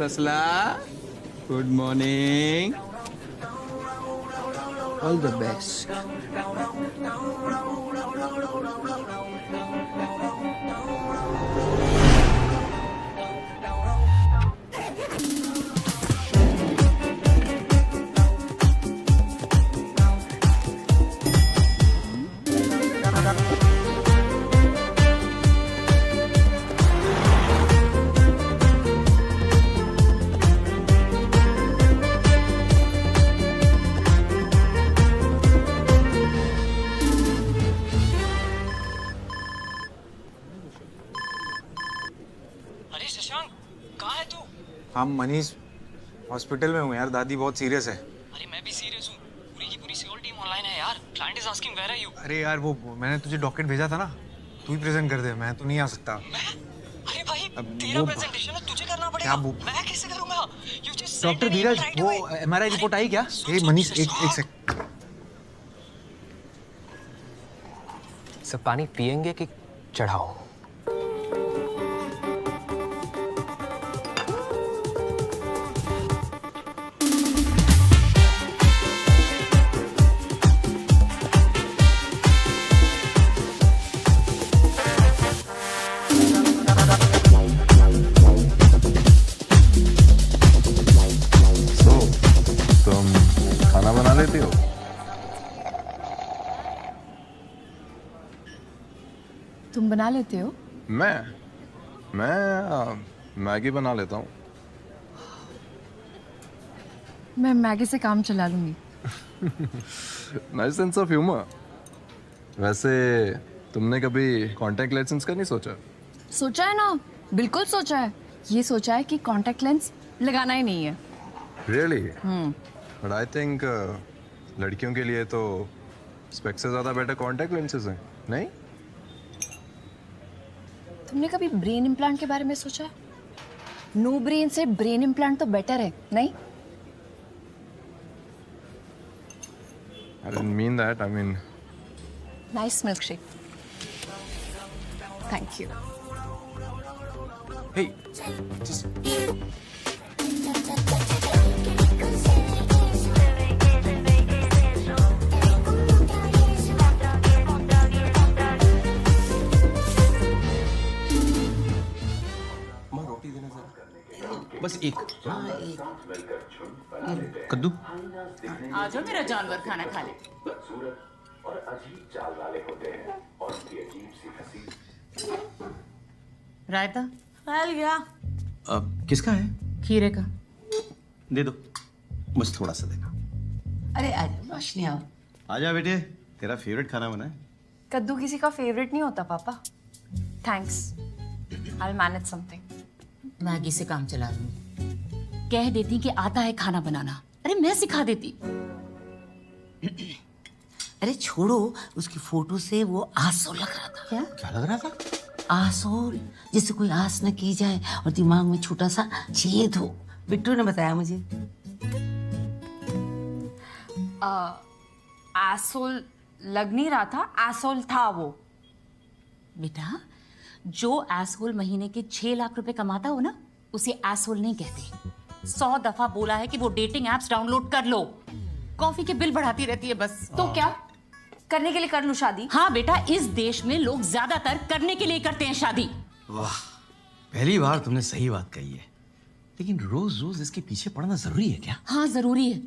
Rasala, good morning. All the best. हम Manish hospital में हूँ यार, दादी बहुत सीरियस है। अरे मैं भी सीरियस हूँ। पूरी की पूरी सियोल टीम ऑनलाइन है यार। Client is asking where are you. अरे यार वो मैंने तुझे डॉक्यूमेंट भेजा था ना, तू ही प्रेजेंट कर दे, मैं तो नहीं आ सकता। अरे भाई तेरा प्रेजेंटेशन है, तुझे करना पड़ेगा। मैं कैसे करूँगा? यू जस्ट डॉक्टर धीरज, वो एमआरआई रिपोर्ट आई क्या? ए मनीष एक सेकंड। सब पानी पिएंगे कि चढ़ाओ? खाना बना लेती हो? तुम बना लेते हो? मैं मैगी बना लेता हूँ। मैं मैगी से काम चला लूंगी। Nice sense of humour. वैसे तुमने कभी कॉन्टैक्ट लेंस का नहीं सोचा? सोचा है ना, बिल्कुल सोचा है। ये सोचा है कि कॉन्टैक्ट लेंस लगाना ही नहीं है। रियली? बट आई थिंक लड़कियों के लिए तो स्पेक्स से ज्यादा बेटर कॉन्टैक्ट लेंसेज हैं, नहीं? तुमने कभी ब्रेन इम्प्लांट के बारे में सोचा है? नो ब्रेन से ब्रेन इम्प्लांट तो बेटर है, नहीं? I didn't mean that. I mean. Nice milkshake. Thank you. Hey, just. बस एक। कद्दू। आ जाओ मेरा जानवर खाना खा ले। रायता फैल गया। किसका है? खीरे का। दे दो, बस थोड़ा सा देना। अरे आजा रोशनी, आओ। आजा बेटे, तेरा फेवरेट खाना बना है। कद्दू किसी का फेवरेट नहीं होता पापा। Thanks, I'll manage something. Maggi से काम चला लूंगी। कह देती कि आता है खाना बनाना। अरे मैं सिखा देती। अरे छोड़ो, उसकी फोटो से वो आसो लग रहा था। क्या लग रहा था? आसोल, जैसे कोई आस न की जाए और दिमाग में छोटा सा छेद हो। बिट्टू ने बताया मुझे। एसोल लग नहीं रहा था, एसोल था वो। बेटा, जो एसहोल महीने के 6 लाख रुपए कमाता हो ना, उसे एसहोल नहीं कहते। 100 दफा बोला है कि वो डेटिंग एप्स डाउनलोड कर लो। कॉफी के बिल बढ़ाती रहती है बस। तो क्या करने के लिए कर लूं शादी? हाँ बेटा, इस देश में लोग ज्यादातर करने के लिए करते हैं शादी। वाह, पहली बार तुमने सही बात कही है। लेकिन रोज रोज इसके पीछे पड़ना जरूरी है क्या? हाँ जरूरी है।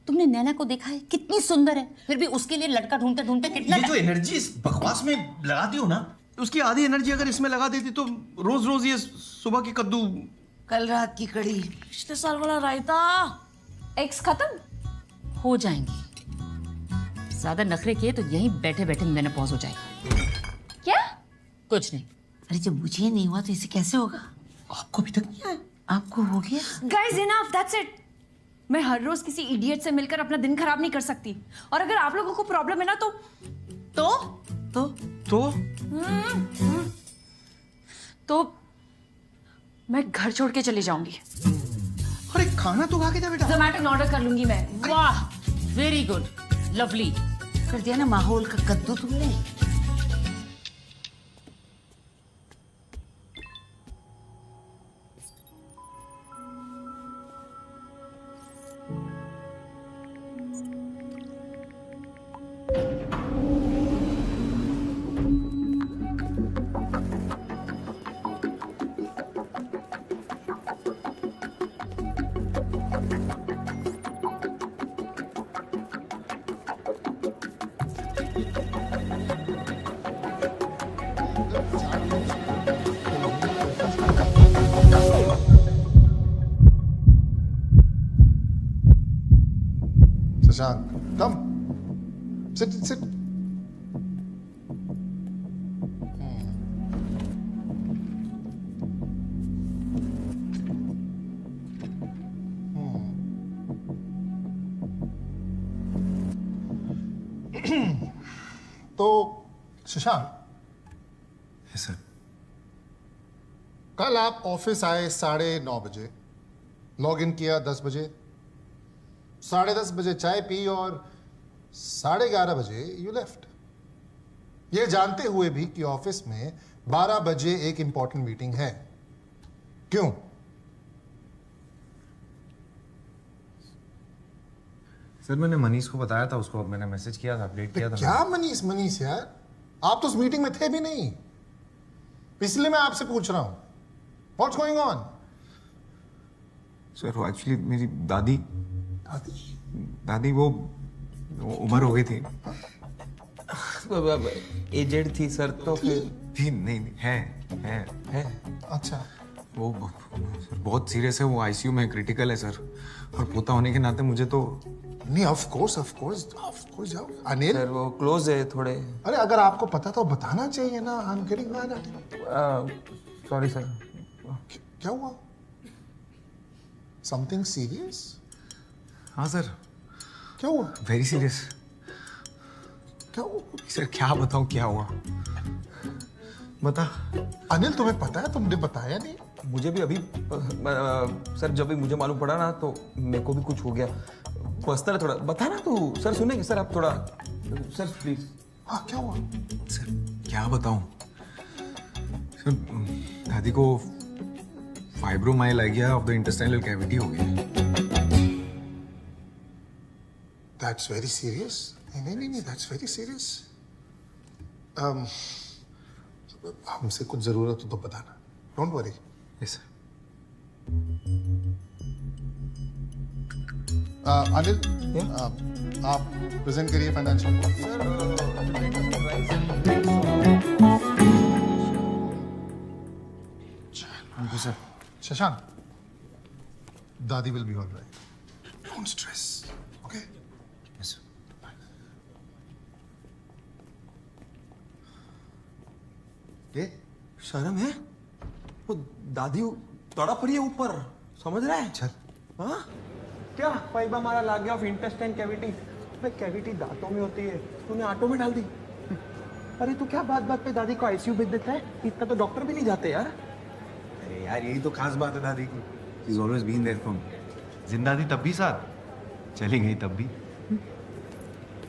तुमने नैना को देखा है, कितनी सुंदर है, फिर भी उसके लिए लड़का ढूंढते ढूंढते कितना। ये जो एनर्जी इस बकवास में लगाती हो ना, उसकी आधी एनर्जी अगर इसमें लगा देती तो रोज रोज ये सुबह की कद्दू, कल रात की कड़ी, पिछले साल वाला रायता, एक्स खत्म हो जाएंगी। ज्यादा नखरे किए तो यहीं बैठे बैठे मेनोपॉज हो जाएगी। क्या? कुछ नहीं। अरे जब मुझे नहीं हुआ तो इसे कैसे होगा? आपको अभी तक नहीं आया? आपको हो गया? Guys enough, that's it. मैं हर रोज किसी इडियट से मिलकर अपना दिन खराब नहीं कर सकती। और अगर आप लोगों को प्रॉब्लम है ना तो मैं घर छोड़ के चली जाऊंगी। अरे खाना तो खा के जा बेटा। जोमैटो में ऑर्डर कर लूंगी मैं। वाह, वेरी गुड, लवली। कर दिया ना माहौल का कद्दू तुमने। Shashank, come. Sit. तो शशांक, यस सर। कल आप ऑफिस आए 9:30 बजे, लॉग इन किया 10 बजे, 10:30 बजे चाय पी और 11:30 बजे यू लेफ्ट, ये जानते हुए भी कि ऑफिस में 12 बजे एक इंपॉर्टेंट मीटिंग है। क्यों? सर मैंने मनीष को बताया था, उसको मैंने मैसेज किया था, अपडेट किया था। क्या मनीष यार, आप तो उस मीटिंग में थे भी नहीं, इसलिए मैं आपसे पूछ रहा हूं what's going on. Sir actually मेरी दादी वो उम्र हो गई थी, एजेड थी सर, तो फिर थी नहीं है। अच्छा, वो बहुत सीरियस है, वो आईसीयू में क्रिटिकल है सर, और पोता होने के नाते मुझे तो नहीं, ऑफ कोर्स जाओ। अनिल सर वो क्लोज है थोड़े। अरे अगर आपको पता तो बताना चाहिए ना। I am getting mad. Sorry sir. क्या हुआ? Something serious? हाँ सर। क्या हुआ? Very serious. क्या हुआ सर? क्या बताऊं क्या हुआ, बता। अनिल तुम्हें पता है, तुमने बताया नहीं। मुझे भी अभी सर जब भी मुझे मालूम पड़ा ना तो मेरे को भी कुछ हो गया, पर्सनल थोड़ा बता ना तू। सर सुनेंगे सर आप थोड़ा, सर प्लीज। हाँ क्या हुआ? सर क्या बताऊं सर, दादी को fibromyalgia of the intestinal cavity हो गई। That's very serious. नहीं, दैट्स वेरी सीरियस। हमसे कुछ जरूरत हो तो बताना, don't worry. Yes sir. Anil आप प्रेजेंट करिए financial thank you sir. Shashank, दादी will be alright, don't stress, okay? Yes sir. ये शर्म है? वो दादी तड़प रही है ऊपर, समझ रहा है? चल। हाँ? क्या फाइबर हमारा लाग गया ऑफ इंटेस्टाइन कैविटी? कैविटी दांतों में होती है, तूने आटो में डाल दी। अरे तू क्या बात पे दादी को आईसीयू भेज देता है? इतना तो डॉक्टर भी नहीं जाते यार। अरे यार यही तो खास बात है दादी की, she is always been there for me. जिंदा थी तब भी साथ, चली गई तब भी।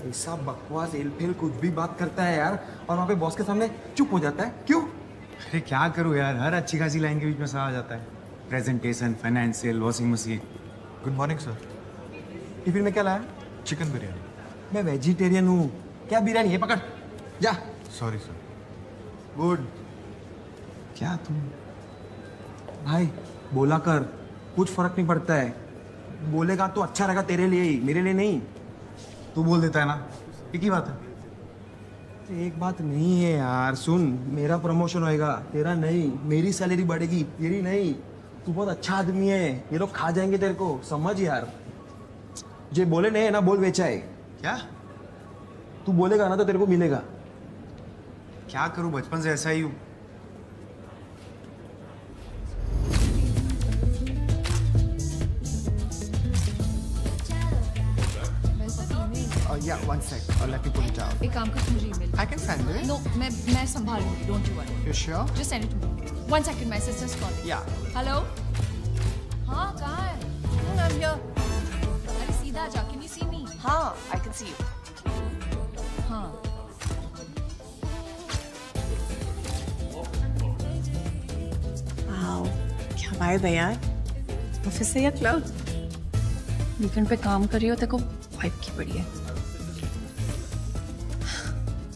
ऐसा बकवास एलफेल कुछ भी बात करता है यार, और वहाँ पे बॉस के सामने चुप हो जाता है, क्यों? अरे क्या करूँ यार, हर अच्छी खासी लाइन के बीच में सा आ जाता है। Presentation, financial, washing machine. Good morning sir. Tiffin में क्या लाया? चिकन बिरयानी। मैं वेजिटेरियन हूँ, क्या बिरयानी है? पकड़ जा। Sorry sir. गुड। क्या तुम? भाई बोला कर, कुछ फर्क नहीं पड़ता है। बोलेगा तो अच्छा रहेगा तेरे लिए ही, मेरे लिए नहीं। तू बोल देता है ना, एक ही बात है। एक बात नहीं है यार, सुन, मेरा प्रमोशन होएगा, तेरा नहीं। मेरी सैलरी बढ़ेगी, तेरी नहीं। तू बहुत अच्छा आदमी है, ये लोग खा जाएंगे तेरे को, समझ यार। जे बोले नहीं है ना, बोल बेचा है। क्या? तू बोलेगा ना तो तेरे को मिलेगा। क्या करूं, बचपन से ऐसा ही हूं। Yeah, one sec. Let me pull it out. एक काम कर, मुझे email. I can send it. No, मैं संभालूंगी, don't you worry. You sure? Just send it to me. One second, my sister's calling. Yeah. Hello? हाँ, कहाँ है? I'm here. अरे सीधा जा, can you see me? हाँ, I can see you. हाँ। Wow, क्या वाइब है यार? ऑफिस से या क्लब? वीकेंड पे काम कर रही हो, तेरे को वाइब की पड़ी है।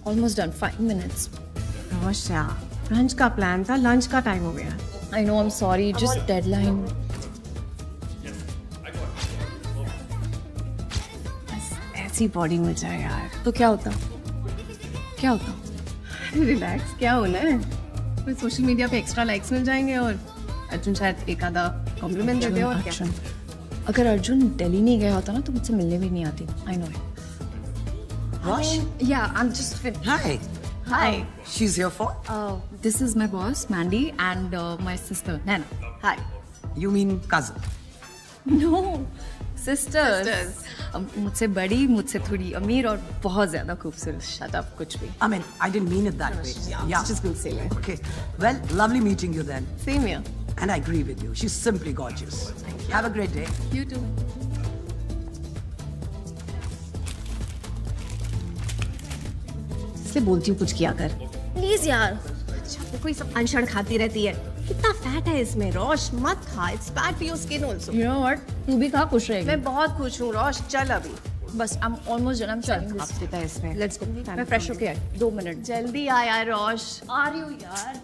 Almost done, 5 minutes. रोशा, लंच का प्लान था, लंच का टाइम हो गया। I know, I'm sorry, just deadline. बस ऐसी बॉडी मिल जाए यार। तो क्या होता? क्या होता? रिलैक्स, क्या होना है? फिर सोशल मीडिया पे एक्स्ट्रा लाइक्स मिल जाएंगे और अर्जुन शायद एक आधा कॉम्प्लीमेंट दे दे और क्या। अगर अर्जुन दिल्ली नहीं गया होता ना तो मुझसे मिलने भी नहीं आती। I know it. Rosh? Yeah, I'm just finished. Hi. Hi. She's here for? This is my boss, Mandy, and my sister, Nana. Hi. You mean cousin? No, sisters. मुझसे बड़ी, मुझसे थोड़ी अमीर और बहुत ज्यादा खूबसूरत। Shut up, कुछ भी। I mean, I didn't mean it that way. Yeah. Just gonna say that. Okay. Well, lovely meeting you then. Same here. And I agree with you. She's simply gorgeous. Have a great day. You too. इसलिए बोलती हूँ कुछ किया कर। Please यार, कोई सब अनशन खाती रहती है। कितना फैट है इसमें। रोश मत खा, it's bad for your skin also. You know what? तू भी खा, खुश रहेगी। मैं बहुत खुश हूँ रोश, चल अभी। बस I'm almost done. I'm selling this. आप देता है इसमें। Let's go. मैं फ्रेश होके आई। 2 मिनट। जल्दी आ यार रोश। आ रही हूँ यार।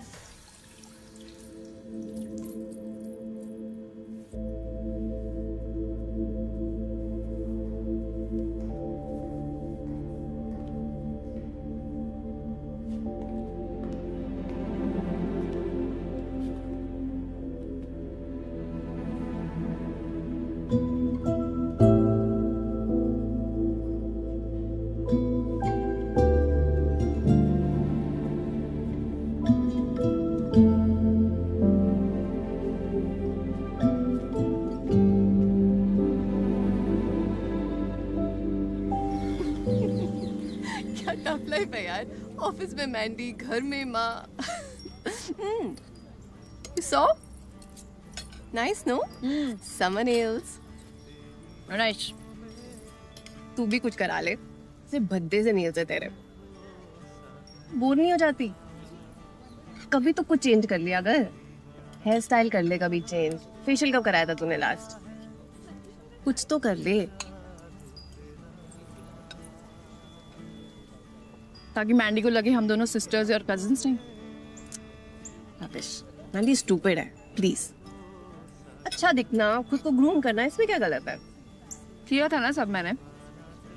टफ लाइफ है यार। ऑफिस में मैंडी, घर में माँ। So nice no summer nails. Nice. तू भी कुछ करा ले। सिर्फ भद्दे से नेल्स है तेरे। बोर नहीं हो जाती? कभी तो कुछ चेंज कर लिया अगर। हेयर स्टाइल कर ले कभी चेंज। फेशियल कब कराया था तूने लास्ट? कुछ तो कर ले ताकि मैंडी को लगे हम दोनों सिस्टर्स और कजिन्स नहीं। रबिश, मैंडी स्टूपिड है। प्लीज अच्छा दिखना, खुद को ग्रूम करना, इसमें क्या गलत है? किया था ना सब मैंने।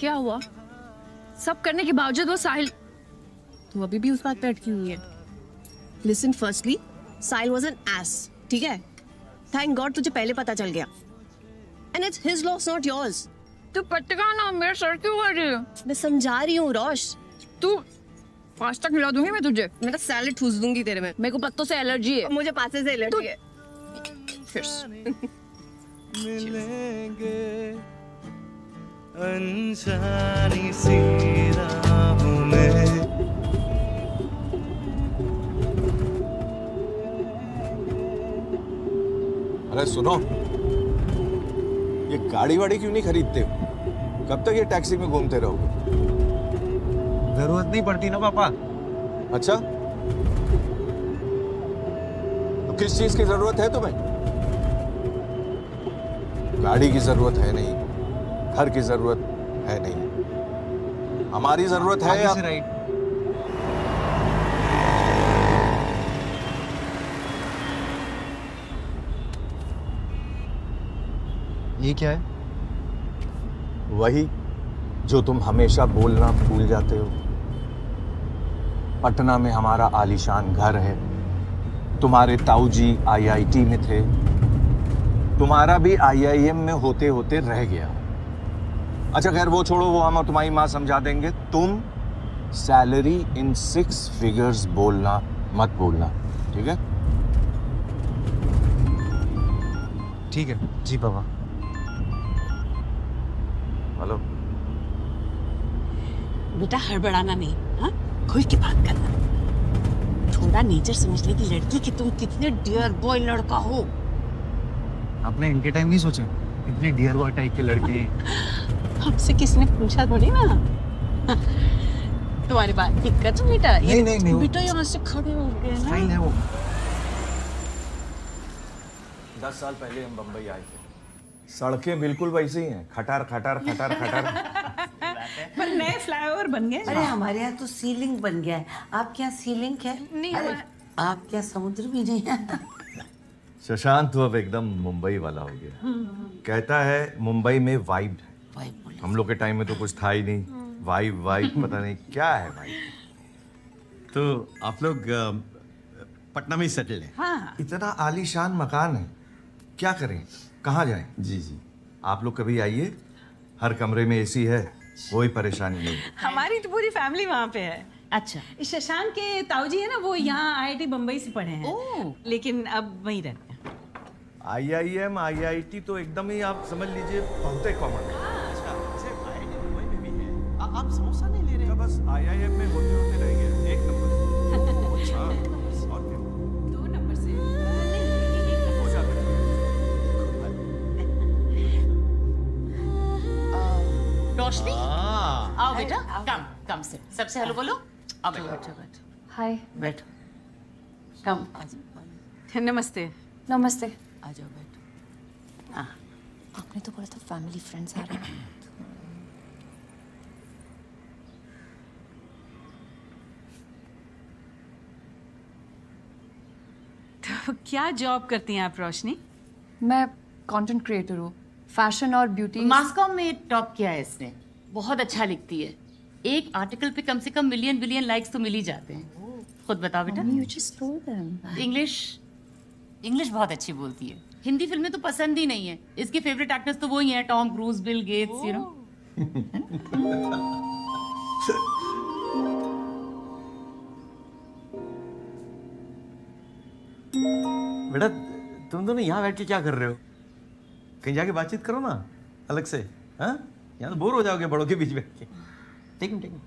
क्या हुआ? सब करने के बावजूद वो साहिल। तू अभी भी उस बात पे अटकी हुई है। Listen, firstly Sahil was an S, ठीक है? थैंक गॉड तुझे पहले पता चल गया। And it's his loss not yours. तू पटका ना, मेरा सर क्यों कर रही है? मैं समझा रही हूँ रोश। तू पास्ता खिला दूंगी मैं तुझे। मैं तो सैलेड ठूस दूंगी तेरे में। मेरे को पत्तों से एलर्जी है। मुझे पास्ते से एलर्जी है। मिलेंगे अनजानी सी राहों में। अरे सुनो, ये गाड़ी वाड़ी क्यों नहीं खरीदते? कब तक ये टैक्सी में घूमते रहोगे? जरूरत नहीं पड़ती ना पापा। अच्छा, तो किस चीज की जरूरत है तुम्हें? गाड़ी की जरूरत है नहीं, घर की जरूरत है नहीं, हमारी जरूरत है। आगे से राइट। ये क्या है? वही जो तुम हमेशा बोलना भूल जाते हो। पटना में हमारा आलीशान घर है। तुम्हारे ताऊजी आईआईटी में थे। तुम्हारा भी आईआईएम में होते होते रह गया। अच्छा खैर वो छोड़ो, वो हम और तुम्हारी माँ समझा देंगे। तुम सैलरी इन 6 फिगर्स बोलना मत बोलना, ठीक है? ठीक है जी पापा। हेलो बेटा, हड़बड़ाना नहीं, हाँ? खुल के बात करना। थोड़ा नेचर समझने की लड़की कि तुम कितने डियर बॉय लड़का हो। आपने इनके टाइम नहीं सोचा? इतने डियर बॉय टाइप के लड़के। हमसे किसने पूछा थोड़ी ना। तुम्हारी बात दिक्कत है बेटा? नहीं बेटा यहाँ से खड़े हो गए ना। फाइन है वो। 10 साल पहले हम बंबई आए थे। सड़कें बिल्कुल वैसी ही हैं, खटार खटार खटार खटार। पर नए फ्लाईओवर बन गए। अरे हमारे यहाँ तो सीलिंग बन गया है। आपके यहाँ सीलिंग है? नहीं। आपके यहाँ समुद्र भी नहीं है। शशांक तो अब एकदम मुंबई वाला हो गया। कहता है मुंबई में वाइब है। हम लोग के टाइम में तो कुछ था ही नहीं। वाइब पता नहीं क्या है भाई। तो आप लोग पटना में ही सेटल है। हाँ इतना आलीशान मकान है, क्या करें, कहाँ जाएं? जी जी। आप लोग कभी आइए, हर कमरे में एसी है, कोई परेशानी नहीं। हमारी तो पूरी फैमिली वहाँ पे है। अच्छा। शशांक के ताऊजी है ना, वो यहाँ IIT बम्बई से पढ़े हैं, लेकिन अब वहीं रहते हैं। IIM IIT तो एकदम ही आप समझ लीजिए बहुत ही कॉमन है। आप समोसा नहीं ले रहे? बस IIM में होते होते रह गया, एक नंबर। अच्छा, और क्या? 2 नंबर से हो जाता है। रोशनी, आओ बेटा, कम कम से सबसे हेलो बोलो। आओ बैठो। हाय। बैठो। कम। नमस्ते। नमस्ते। आ जाओ बैठो। आपने तो बोला था फैमिली फ्रेंड्स आ रहे हैं। तो क्या जॉब करती हैं आप रोशनी? मैं कंटेंट क्रिएटर हूँ, फैशन और ब्यूटी। मास्कॉम में टॉप किया है इसने, बहुत अच्छा लिखती है। एक आर्टिकल पे कम से कम मिलियन बिलियन लाइक्स तो मिल ही जाते हैं। खुद बताओ बेटा। You just told them. English बहुत अच्छी बोलती है। हिंदी फिल्में तो पसंद ही नहीं है। इसके फेवरेट एक्टर्स तो वही हैं, Tom cruise, Bill Gates, you know. बेटा तुम दोनों यहाँ बैठ के क्या कर रहे हो? कहीं जाके बातचीत करो ना अलग से। हाँ, यहाँ तो बोर हो जाओगे बड़ों के बीच बैठ के। ठीक है।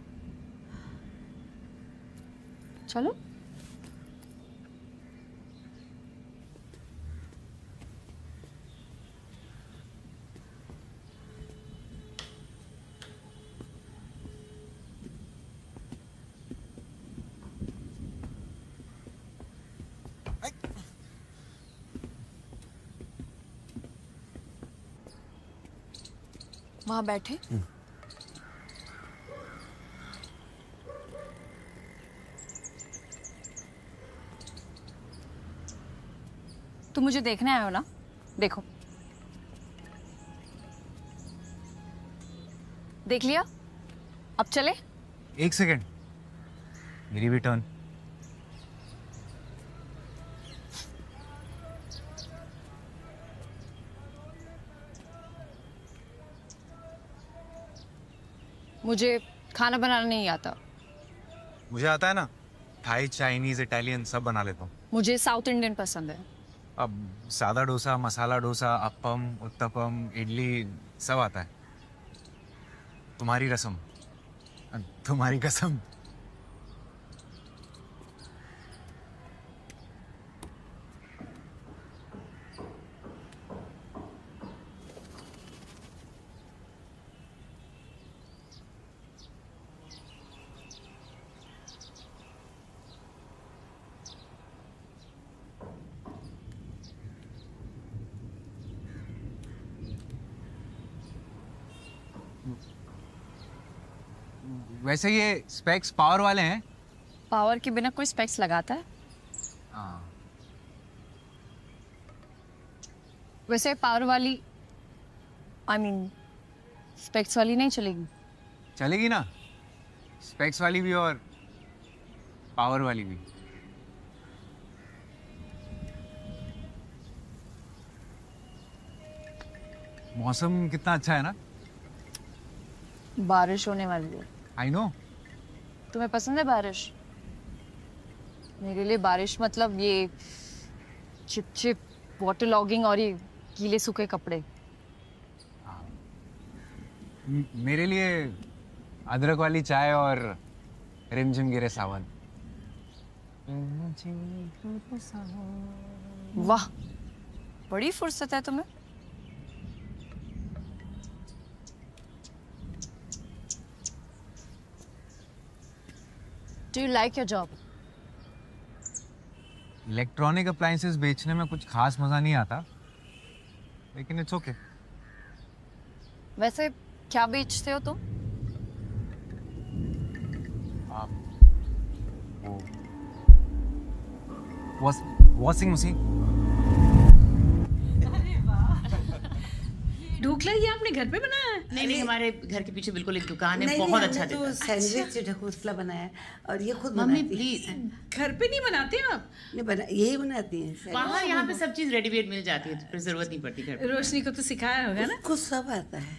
चलो। वहां बैठे। तुम मुझे देखने आए हो ना? देखो, देख लिया? अब चले? एक सेकेंड, मेरी भी टर्न। मुझे खाना बनाना नहीं आता। मुझे आता है ना, थाई, चाइनीज, इटालियन सब बना लेता हूँ। मुझे साउथ इंडियन पसंद है। अब सादा डोसा, मसाला डोसा, अप्पम, उत्तपम, इडली सब आता है। तुम्हारी रसम, तुम्हारी कसम। वैसे ये स्पेक्स पावर वाले हैं? पावर के बिना कोई स्पेक्स लगाता है? हाँ। वैसे पावर वाली, I mean, स्पेक्स वाली नहीं चलेगी? चलेगी ना, स्पेक्स वाली भी और पावर वाली भी। मौसम कितना अच्छा है ना? बारिश होने वाली है। I know. तुम्हें पसंद है बारिश? मेरे लिए बारिश मतलब ये चिप चिप वाटर लॉगिंग और ये गीले सूखे कपड़े। मेरे लिए अदरक वाली चाय और रिमझिम गिरे सावन। वाह, बड़ी फुर्सत है तुम्हें। Do you like your job? Electronic appliances बेचने में कुछ खास मजा नहीं आता, लेकिन इट्स ओके। वैसे क्या बेचते हो तुम? Washing machine. ढूक ढोकला ये आपने घर पे बनाया है? नहीं नहीं, हमारे घर के पीछे बिल्कुल एक दुकान है, नहीं, बहुत नहीं, अच्छा हमने तो देता है। सैंडविच ढोकला बनाया है और ये खुद मम्मी बनाती प्लीज, है। घर पे नहीं बनाते आप? नहीं बना, यही बनाती हैं। वहाँ यहाँ पे सब चीज रेडीमेड मिल जाती है, तो फिर जरूरत नहीं पड़ती घर पे। रोशनी को तो सिखाया होगा ना? कुछ सब आता है।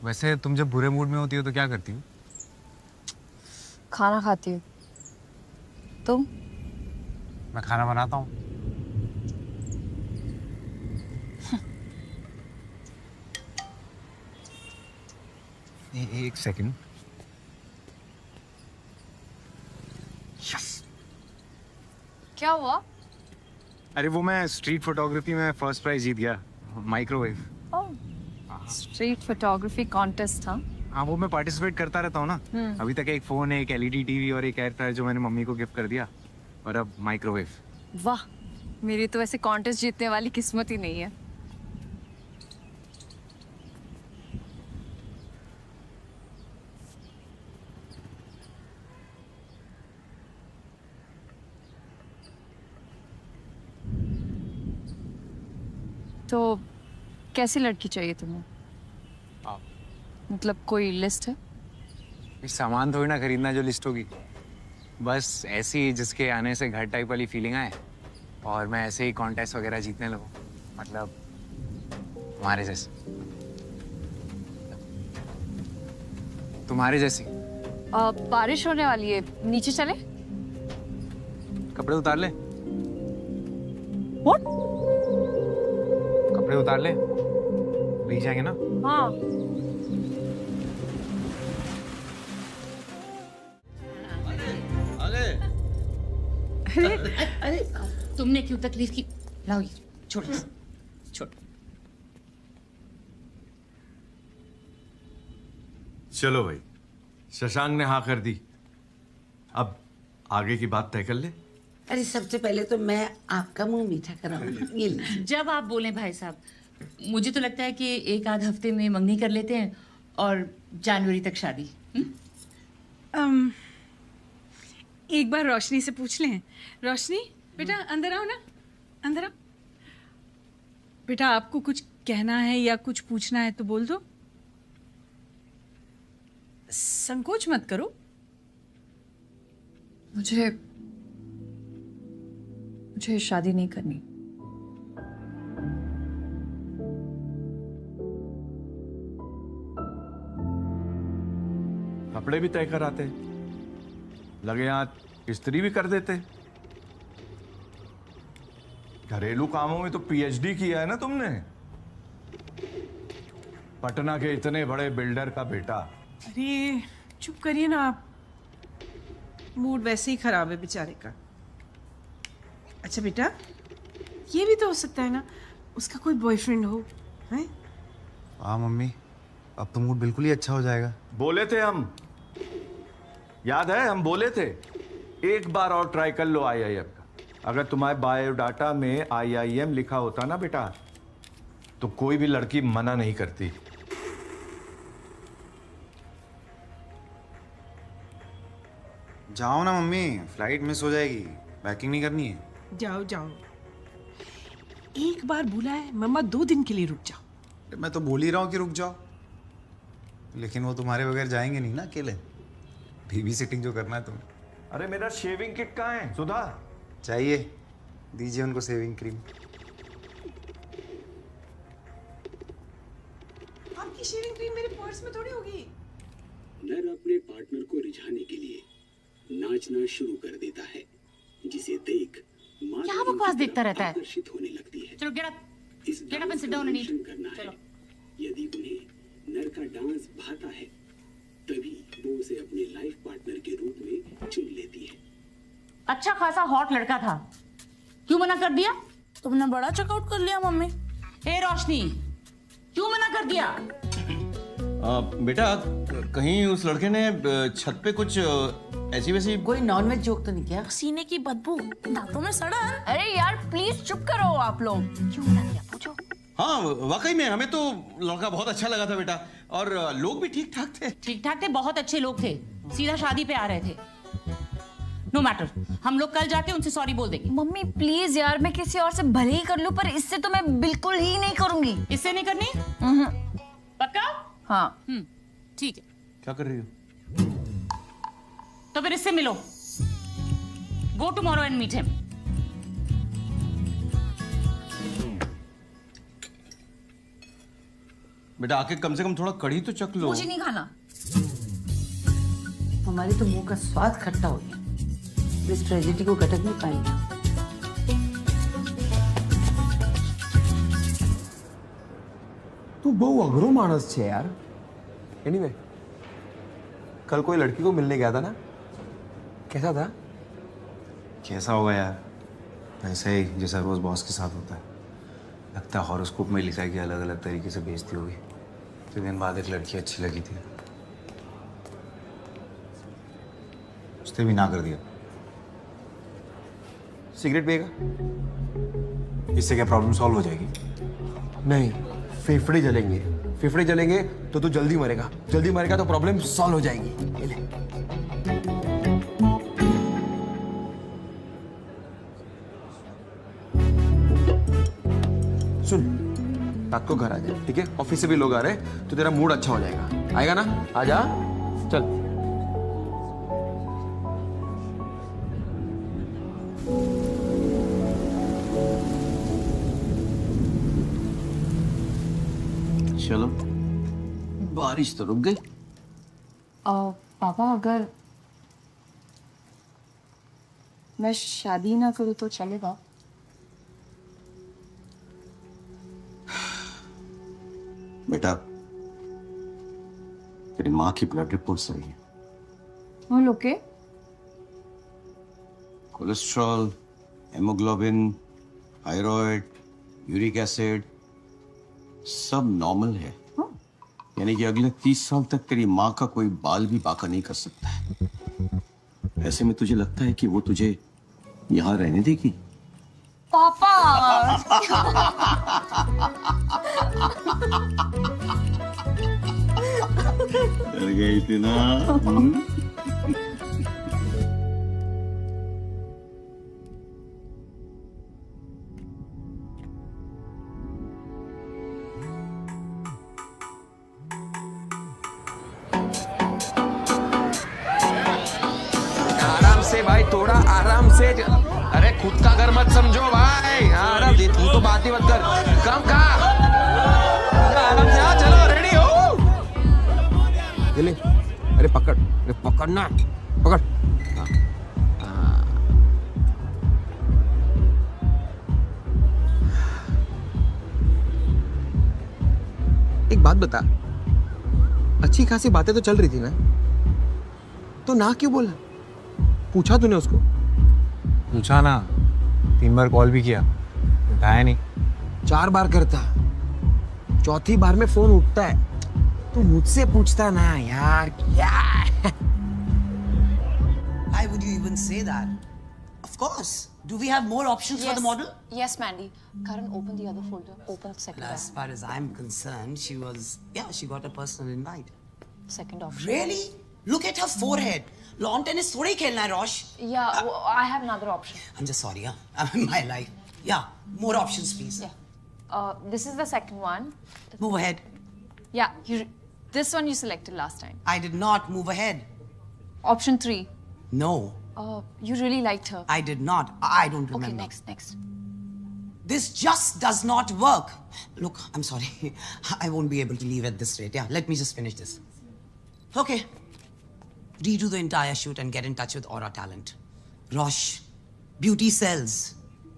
वैसे तुम जब बुरे मूड में होती हो तो क्या करती हो? खाना खाती हूँ। तुम? मैं खाना बनाता हूँ। एक सेकंड। यस। क्या हुआ? अरे वो मैं स्ट्रीट फोटोग्राफी में फर्स्ट प्राइज जीत गया, माइक्रोवेव। स्ट्रीट फोटोग्राफी कॉन्टेस्ट था? हाँ, वो मैं पार्टिसिपेट करता रहता हूँ ना। अभी तक एक फोन, एक एलईडी टीवी और एक एयर फ्रायर जो मैंने मम्मी को गिफ्ट कर दिया, और अब माइक्रोवेव। वाह, मेरी तो वैसे कॉन्टेस्ट जीतने वाली किस्मत ही नहीं है। तो कैसी लड़की चाहिए तुम्हें? मतलब कोई लिस्ट है? सामान थोड़ी ना खरीदना जो लिस्ट होगी, बस ऐसी जिसके आने से घर टाइप वाली फीलिंग आए और मैं ऐसे ही कॉन्टेस्ट वगैरह जीतने लगूं। मतलब तुम्हारे जैसे। तुम्हारे जैसी। बारिश होने वाली है, नीचे चले? कपड़े उतार ले। What? कपड़े उतार ले, भीग जाएंगे ना। हाँ। अरे तुमने क्यों तकलीफ की? लाओ ये, छोड़ो छोड़ो। चलो भाई, शशांक ने हाँ कर दी, अब आगे की बात तय कर ले। अरे सबसे पहले तो मैं आपका मुंह मीठा कराऊंगी। ये लीजिए। जब आप बोले भाई साहब, मुझे तो लगता है कि एक आध हफ्ते में मंगनी कर लेते हैं और जनवरी तक शादी। एक बार रोशनी से पूछ लें। रोशनी बेटा अंदर आओ ना, अंदर आओ। बेटा आपको कुछ कहना है या कुछ पूछना है तो बोल दो, संकोच मत करो। मुझे शादी नहीं करनी। कपड़े भी तय कराते, लगे हाथ इस्त्री भी कर देते। घरेलू कामों में तो पीएचडी किया है ना तुमने। पटना के इतने बड़े बिल्डर का बेटा। अरे चुप करिए ना आप, मूड वैसे ही खराब है बेचारे का। अच्छा बेटा, ये भी तो हो सकता है ना उसका कोई बॉयफ्रेंड हो, हैं? हाँ मम्मी, अब तो मूड बिल्कुल ही अच्छा हो जाएगा। बोले थे हम, याद है हम बोले थे, एक बार और ट्राई कर लो आईआईएम का। अगर तुम्हारे बायोडाटा में आईआईएम लिखा होता ना बेटा, तो कोई भी लड़की मना नहीं करती। जाओ ना मम्मी, फ्लाइट मिस हो जाएगी, पैकिंग नहीं करनी है। जाओ जाओ, एक बार बुला है मम्मा, 2 दिन के लिए रुक जाओ। मैं तो बोल ही रहा हूँ कि रुक जाओ, लेकिन वो तुम्हारे बगैर जाएंगे नहीं ना अकेले। बेबी सिटिंग जो करना है तुम्हें। अरे मेरा शेविंग किट कहाँ है? सुधा चाहिए, दीजिए उनको शेविंग क्रीम। आपकी शेविंग क्रीम मेरे पर्स में थोड़ी होगी। नर अपने पार्टनर को रिझाने के लिए नाचना शुरू कर देता है, जिसे देख क्या बकवास देखता रहता है? आकर्षित होने लगती है। चलो get up and sit down and eat. करना है। यदि उन्हें नर का डांस भाता है, तभी वो उसे अपने लाइफ पार्टनर के रूप में चुन लेती है। अच्छा खासा हॉट लड़का था, क्यों मना कर दिया? तुमने बड़ा चेकआउट कर लिया मम्मी। हे रोशनी, क्यों मना कर दिया? बेटा कहीं उस लड़के ने छत पे कुछ ऐसी वैसी कोई नॉनवेज जोक तो नहीं किया? सीने की बदबू, दांतों में सड़न। अरे यार प्लीज चुप करो आप लोग। क्यों मना किया पूछो। हाँ वाकई में हमें तो लड़का बहुत अच्छा लगा था बेटा, और लोग भी ठीक ठाक थे। ठीक ठाक थे, बहुत अच्छे लोग थे, सीधा शादी पे आ रहे थे। नो मैटर, हम लोग कल जाके उनसे सॉरी बोल देंगे। मम्मी प्लीज यार, मैं किसी और से भले ही कर लूं, पर इससे तो मैं बिल्कुल ही नहीं करूंगी। इससे नहीं करनी? पक्का? हाँ। ठीक है। क्या कर रही हो? तो फिर इससे मिलो। Go tomorrow and meet him. बेटा आके कम से कम थोड़ा कढ़ी तो चख लो। मुझे नहीं खाना। हमारे तो मुंह का स्वाद खट्टा हो गया, इस ट्रेजेडी को घटक नहीं पाएंगे। तू बहु अघरो मानस छे यार। एनीवे, कल कोई लड़की को मिलने गया था ना, कैसा था? कैसा होगा यार, ऐसे ही जैसा रोज बॉस के साथ होता है। लगता है हॉरोस्कोप में लिखा है कि अलग अलग तरीके से बेइज्जती होगी। कुछ दिन बाद एक लड़की अच्छी लगी थी, उसने भी ना कर दिया। सिगरेट पिएगा? इससे क्या प्रॉब्लम सॉल्व हो जाएगी? नहीं, फेफड़े जलेंगे। फेफड़े जलेंगे तो तू जल्दी मरेगा, जल्दी मरेगा तो प्रॉब्लम सॉल्व हो जाएगी। ये ले। सुन, रात को घर आ जाए, ठीक है? ऑफिस से भी लोग आ रहे हैं तो तेरा मूड अच्छा हो जाएगा। आएगा ना? आजा, चल। चलो, बारिश तो रुक गई। पापा अगर मैं शादी ना करूँ तो चलेगा? बेटा, तेरी माँ की ब्लड रिपोर्ट सही है। और okay? Cholesterol, haemoglobin, thyroid, uric acid सब नॉर्मल है। यानी कि अगले 30 साल तक तेरी माँ का कोई बाल भी बाका नहीं कर सकता है। ऐसे में तुझे लगता है कि वो तुझे यहाँ रहने देगी? पापा डर गई थी ना? आराम से भाई, थोड़ा आराम से। अरे खुद का घर मत समझो भाई। आराम से, तू तो बात ही मत कर। कम का आराम से। चलो, रेडी हो? ये ले। अरे पकड़, अरे पकड़ना, पकड़। एक बात बता, अच्छी खासी बातें तो चल रही थी ना, तो ना क्यों बोला? पूछा तूने उसको? पूछा ना, 3 बार कॉल भी किया, उठाया नहीं। 4 बार करता, चौथी बार में फोन उठता है। तू मुझसे पूछता ना यार, क्या? Why would you even say that? Of course. Do we have more options for the model? Yes, Mandy. Karan, open the other folder. Open the second As far as I'm concerned, she got a personal invite. Second option. Really? Look at her forehead. Lawn tennis थोड़े ही खेलना है, Rosh. Yeah, I have another option. I'm just sorry, my life. Yeah, more options, please. Yeah. This is the second one. Move ahead. Yeah, this one you selected last time. I did not move ahead. Option 3. No. You really liked her. I did not. I don't remember. Okay, next. This just does not work. Look, I'm sorry. I won't be able to leave at this rate. Yeah, let me just finish this. Okay. Redo the entire shoot and get in touch with Aura Talent. Rosh, beauty sells.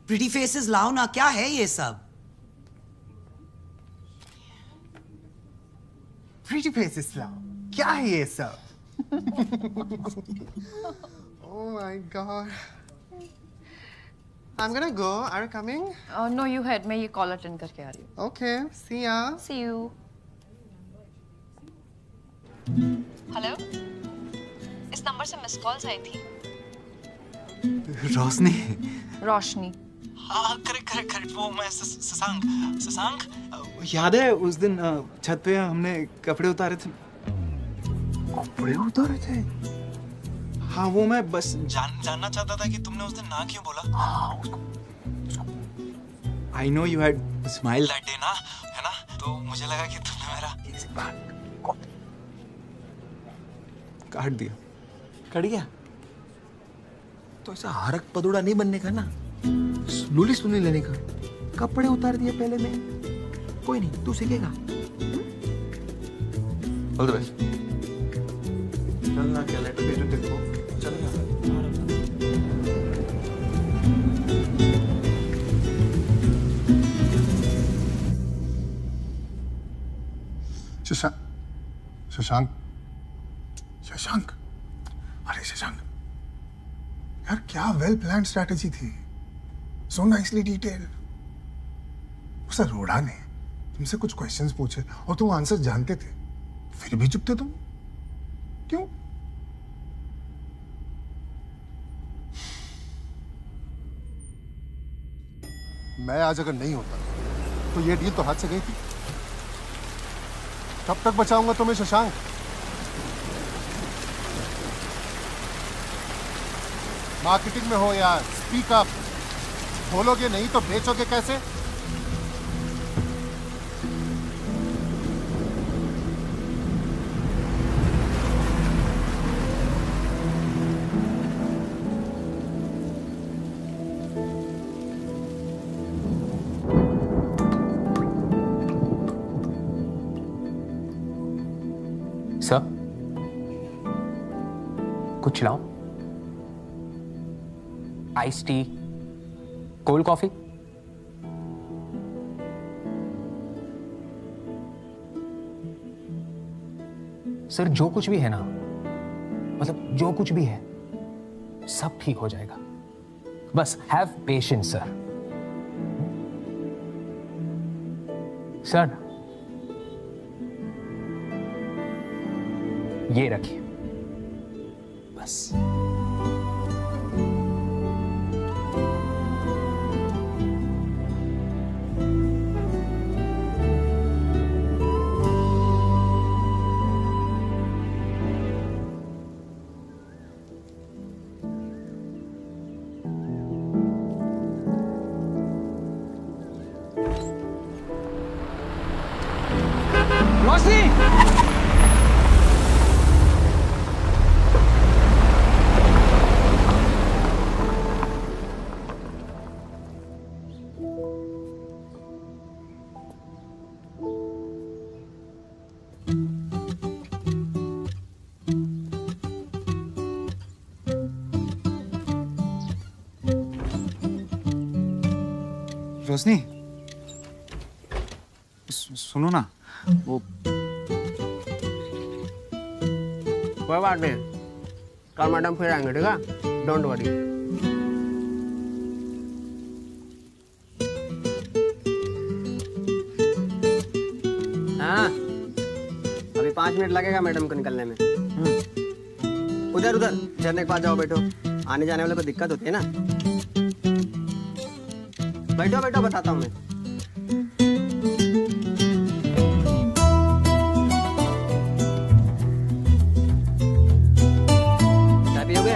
Pretty faces lao na, kya hai ye sab? Pretty faces lao. क्या है ये सब? Oh my god. I'm gonna go. Are you coming? No, you head. मैं ये call attend करके आ रही हूँ. Okay. See ya. See you. Hello? इस नंबर से मिस कॉल्स आई थी. रोशनी. रोशनी. हाँ, करेक्ट वो मैं शशांक याद है उस दिन छत पे हमने कपड़े उतारे थे. हाँ वो मैं बस जानना चाहता था कि तुमने उस दिन ना क्यों बोला। हाँ उसको I know you had smile that day ना, है ना, तो मुझे लगा कि तुमने मेरा काट दिया। कट गया तो ऐसा हरक पदुड़ा नहीं बनने का ना, स्लोली स्लोली लेने का। कपड़े उतार दिए पहले में, कोई नहीं, तू सीखेगा। All the best. चलना क्या लेटर भेजो तेरे को, चलेगा। शशांक शशांक अरे शशांक यार, क्या वेल प्लान स्ट्रैटेजी थी, सो नाइसली डिटेल। उस अरोड़ा ने तुमसे कुछ क्वेश्चंस पूछे और तुम आंसर जानते थे, फिर भी चुप थे तुम, क्यों? मैं आज अगर नहीं होता तो ये डील तो हाथ से गई थी। कब तक बचाऊंगा तुम्हें शशांक? मार्केटिंग में हो यार, स्पीक अप। बोलोगे नहीं तो बेचोगे कैसे? सर कुछ लाओ, ice tea, cold coffee. Sir जो कुछ भी है ना, मतलब जो कुछ भी है सब ठीक हो जाएगा, बस हैव पेशेंस सर। सर ये रखिए बस। रोशनी, रोशनी सुनो ना, वो कोई बात नहीं, कल मैडम फिर आएंगे, ठीक है? Don't worry. हाँ अभी 5 मिनट लगेगा मैडम को निकलने में। उधर उधर झरने के पास जाओ, बैठो। आने जाने वाले को दिक्कत होती है ना। बैठो बैठो, बताता हूँ मैं। चाय पियोगे?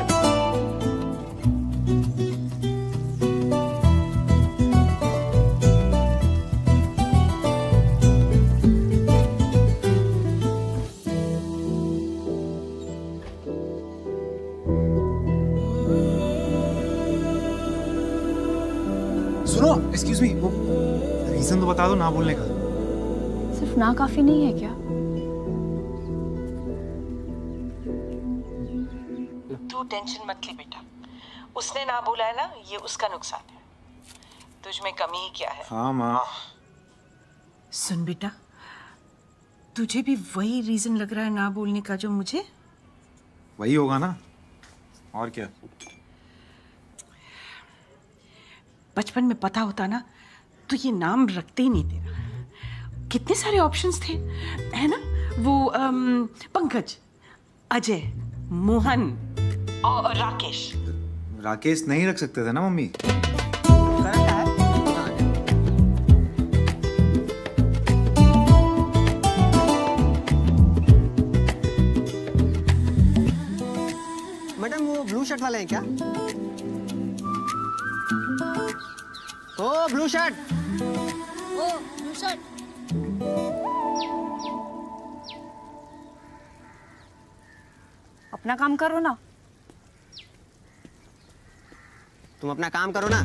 सुनो, एक्सक्यूज मी, वो रीजन तो बता दो ना बोलने का। सिर्फ ना काफी नहीं है क्या? तू टेंशन मत ले बेटा, उसने ना बोला है ना, ये उसका नुकसान है, तुझ में कमी ही क्या है। हाँ माँ। सुन बेटा, तुझे भी वही रीजन लग रहा है ना बोलने का जो मुझे? वही होगा ना, और क्या। बचपन में पता होता ना तो ये नाम रखते ही नहीं तेरा। कितने सारे ऑप्शंस थे, है ना? वो पंकज, अजय, मोहन और राकेश। राकेश नहीं रख सकते थे ना मम्मी? मैडम शर्ट वाले हैं क्या? ओ ब्लू शर्ट। ओ ब्लू शर्ट। अपना काम करो ना। तुम अपना काम करो ना।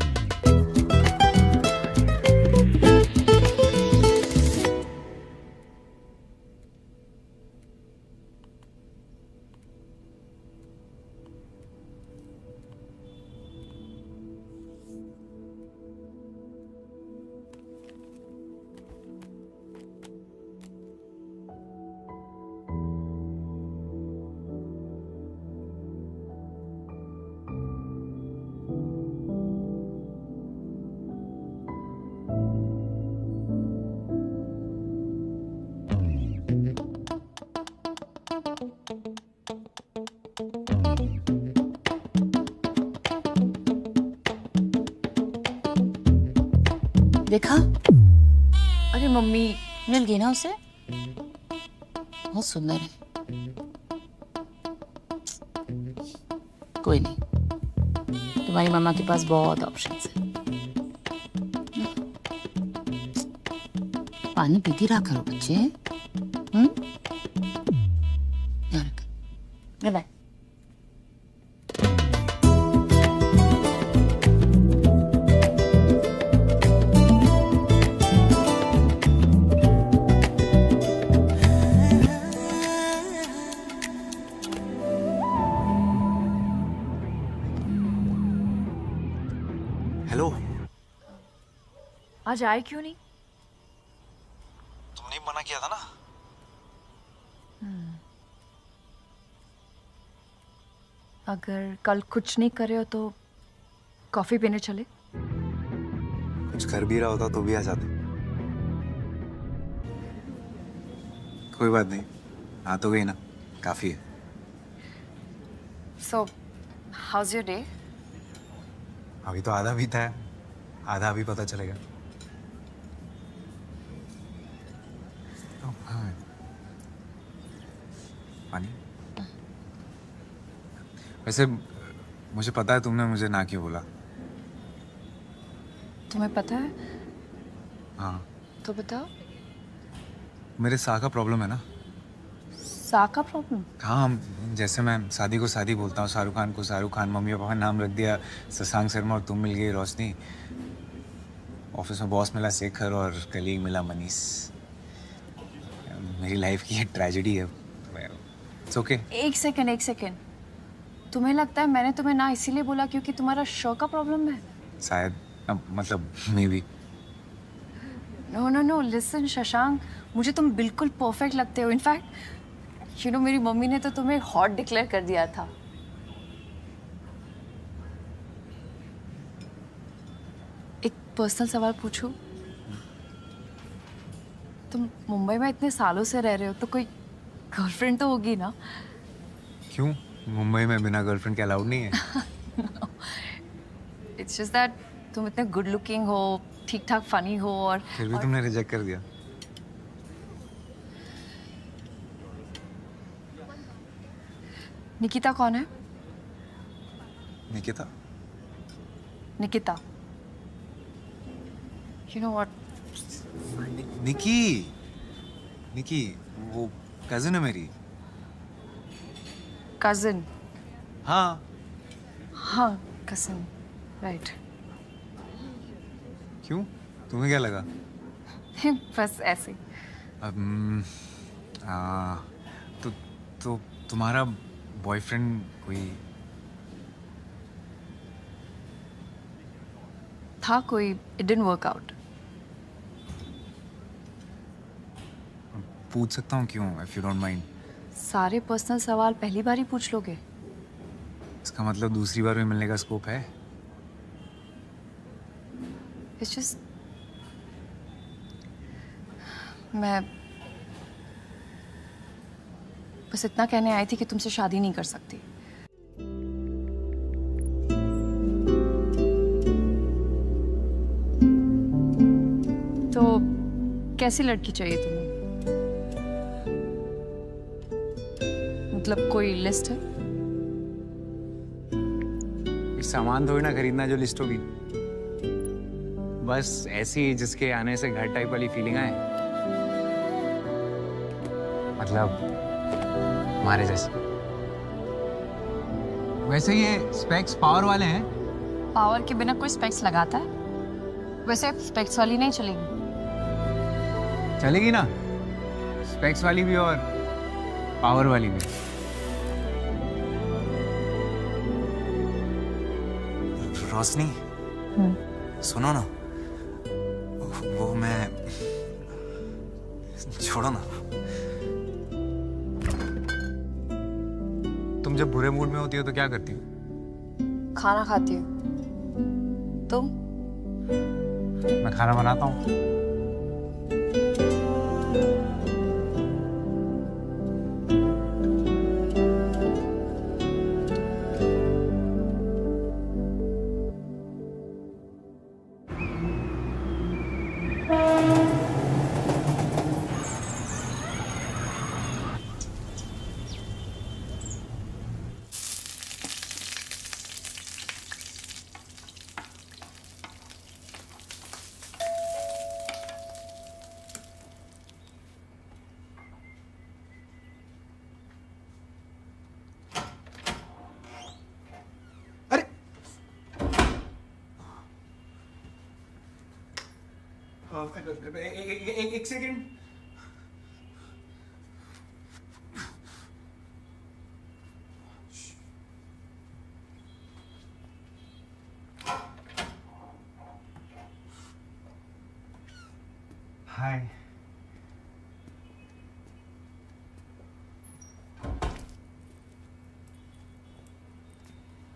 देखा? अरे मम्मी, मिल गई ना उसे? बहुत सुंदर है। कोई नहीं, तुम्हारी मामा के पास बहुत ऑप्शंस है। पानी पीती रहा करो बच्चे। बाय। हेलो। आज आए क्यों नहीं? तुमने मना किया था ना। अगर कल कुछ नहीं करे हो तो कॉफी पीने चले? कुछ कर भी रहा होता तो भी आ जाते। कोई बात नहीं, आ तो गई ना, काफी है। So, how's your day? अभी तो आधा बीता है, आधा अभी पता चलेगा। हाँ। पानी? वैसे मुझे पता है तुमने मुझे ना क्यों बोला। तुम्हें पता है? हाँ। तो बताओ। मेरे साह का प्रॉब्लम है ना। साह का प्रॉब्लम? हाँ, जैसे मैं शादी को शादी बोलता हूँ, शाहरुख खान को शाहरुख खान, मम्मी पापा ने नाम रख दिया शशांक शर्मा, और तुम मिल गई रोशनी। ऑफिस में बॉस मिला शेखर और कलीग मिला मनीष। मेरी लाइफ की एक ट्रेजेडी है। It's okay. एक सेकंड। तुम्हें लगता है मैंने तुम्हें ना इसीलिए बोला क्योंकि तुम्हारा शो का प्रॉब्लम है? शायद, मतलब maybe. No listen Shashank, मुझे तुम बिल्कुल परफेक्ट लगते हो। इनफैक्ट यू नो मेरी मम्मी ने तो तुम्हें हॉट डिक्लेयर कर दिया था। एक पर्सनल सवाल पूछूं? तुम मुंबई में इतने सालों से रह रहे हो तो कोई गर्लफ्रेंड तो होगी ना? क्यों? मुंबई में बिना गर्लफ्रेंड के अलाउड नहीं है? इट्स जस्ट दैट तुम इतने गुड लुकिंग हो, ठीक ठाक फनी हो, और फिर भी तुमने रिजेक्ट कर दिया। निकिता कौन है? Nikita? Nikita, you know what? Niki, वो कजिन है मेरी। कजिन? हाँ कजिन, राइट। क्यों? तुम्हें क्या लगा? बस ऐसे। तो तुम्हारा बॉयफ्रेंड कोई था? कोई? It didn't work out? पूछ सकता हूँ क्यों, इफ यू डोंट माइंड? सारे पर्सनल सवाल पहली बार ही पूछ लोगे? इसका मतलब दूसरी बार भी मिलने का स्कोप है? It's just मैं बस इतना कहने आई थी कि तुमसे शादी नहीं कर सकती। तो कैसी लड़की चाहिए तुम्हें? मतलब कोई लिस्ट है? सामान थोड़ी ना खरीदना जो लिस्ट होगी, बस ऐसी जिसके आने से घर टाइप वाली फीलिंग आए, मतलब हमारे जैसे। वैसे ये स्पेक्स पावर वाले हैं। पावर के बिना कोई स्पेक्स लगाता है? वैसे स्पेक्स वाली नहीं चलेगी। चलेगी ना, स्पेक्स वाली भी और पावर वाली भी। रोशनी, सुनो ना, वो मैं, छोड़ो ना। तुम जब बुरे मूड में होती हो तो क्या करती हो? खाना खाती हूँ। तुम? मैं खाना बनाता हूँ। एक सेकंड। हाय।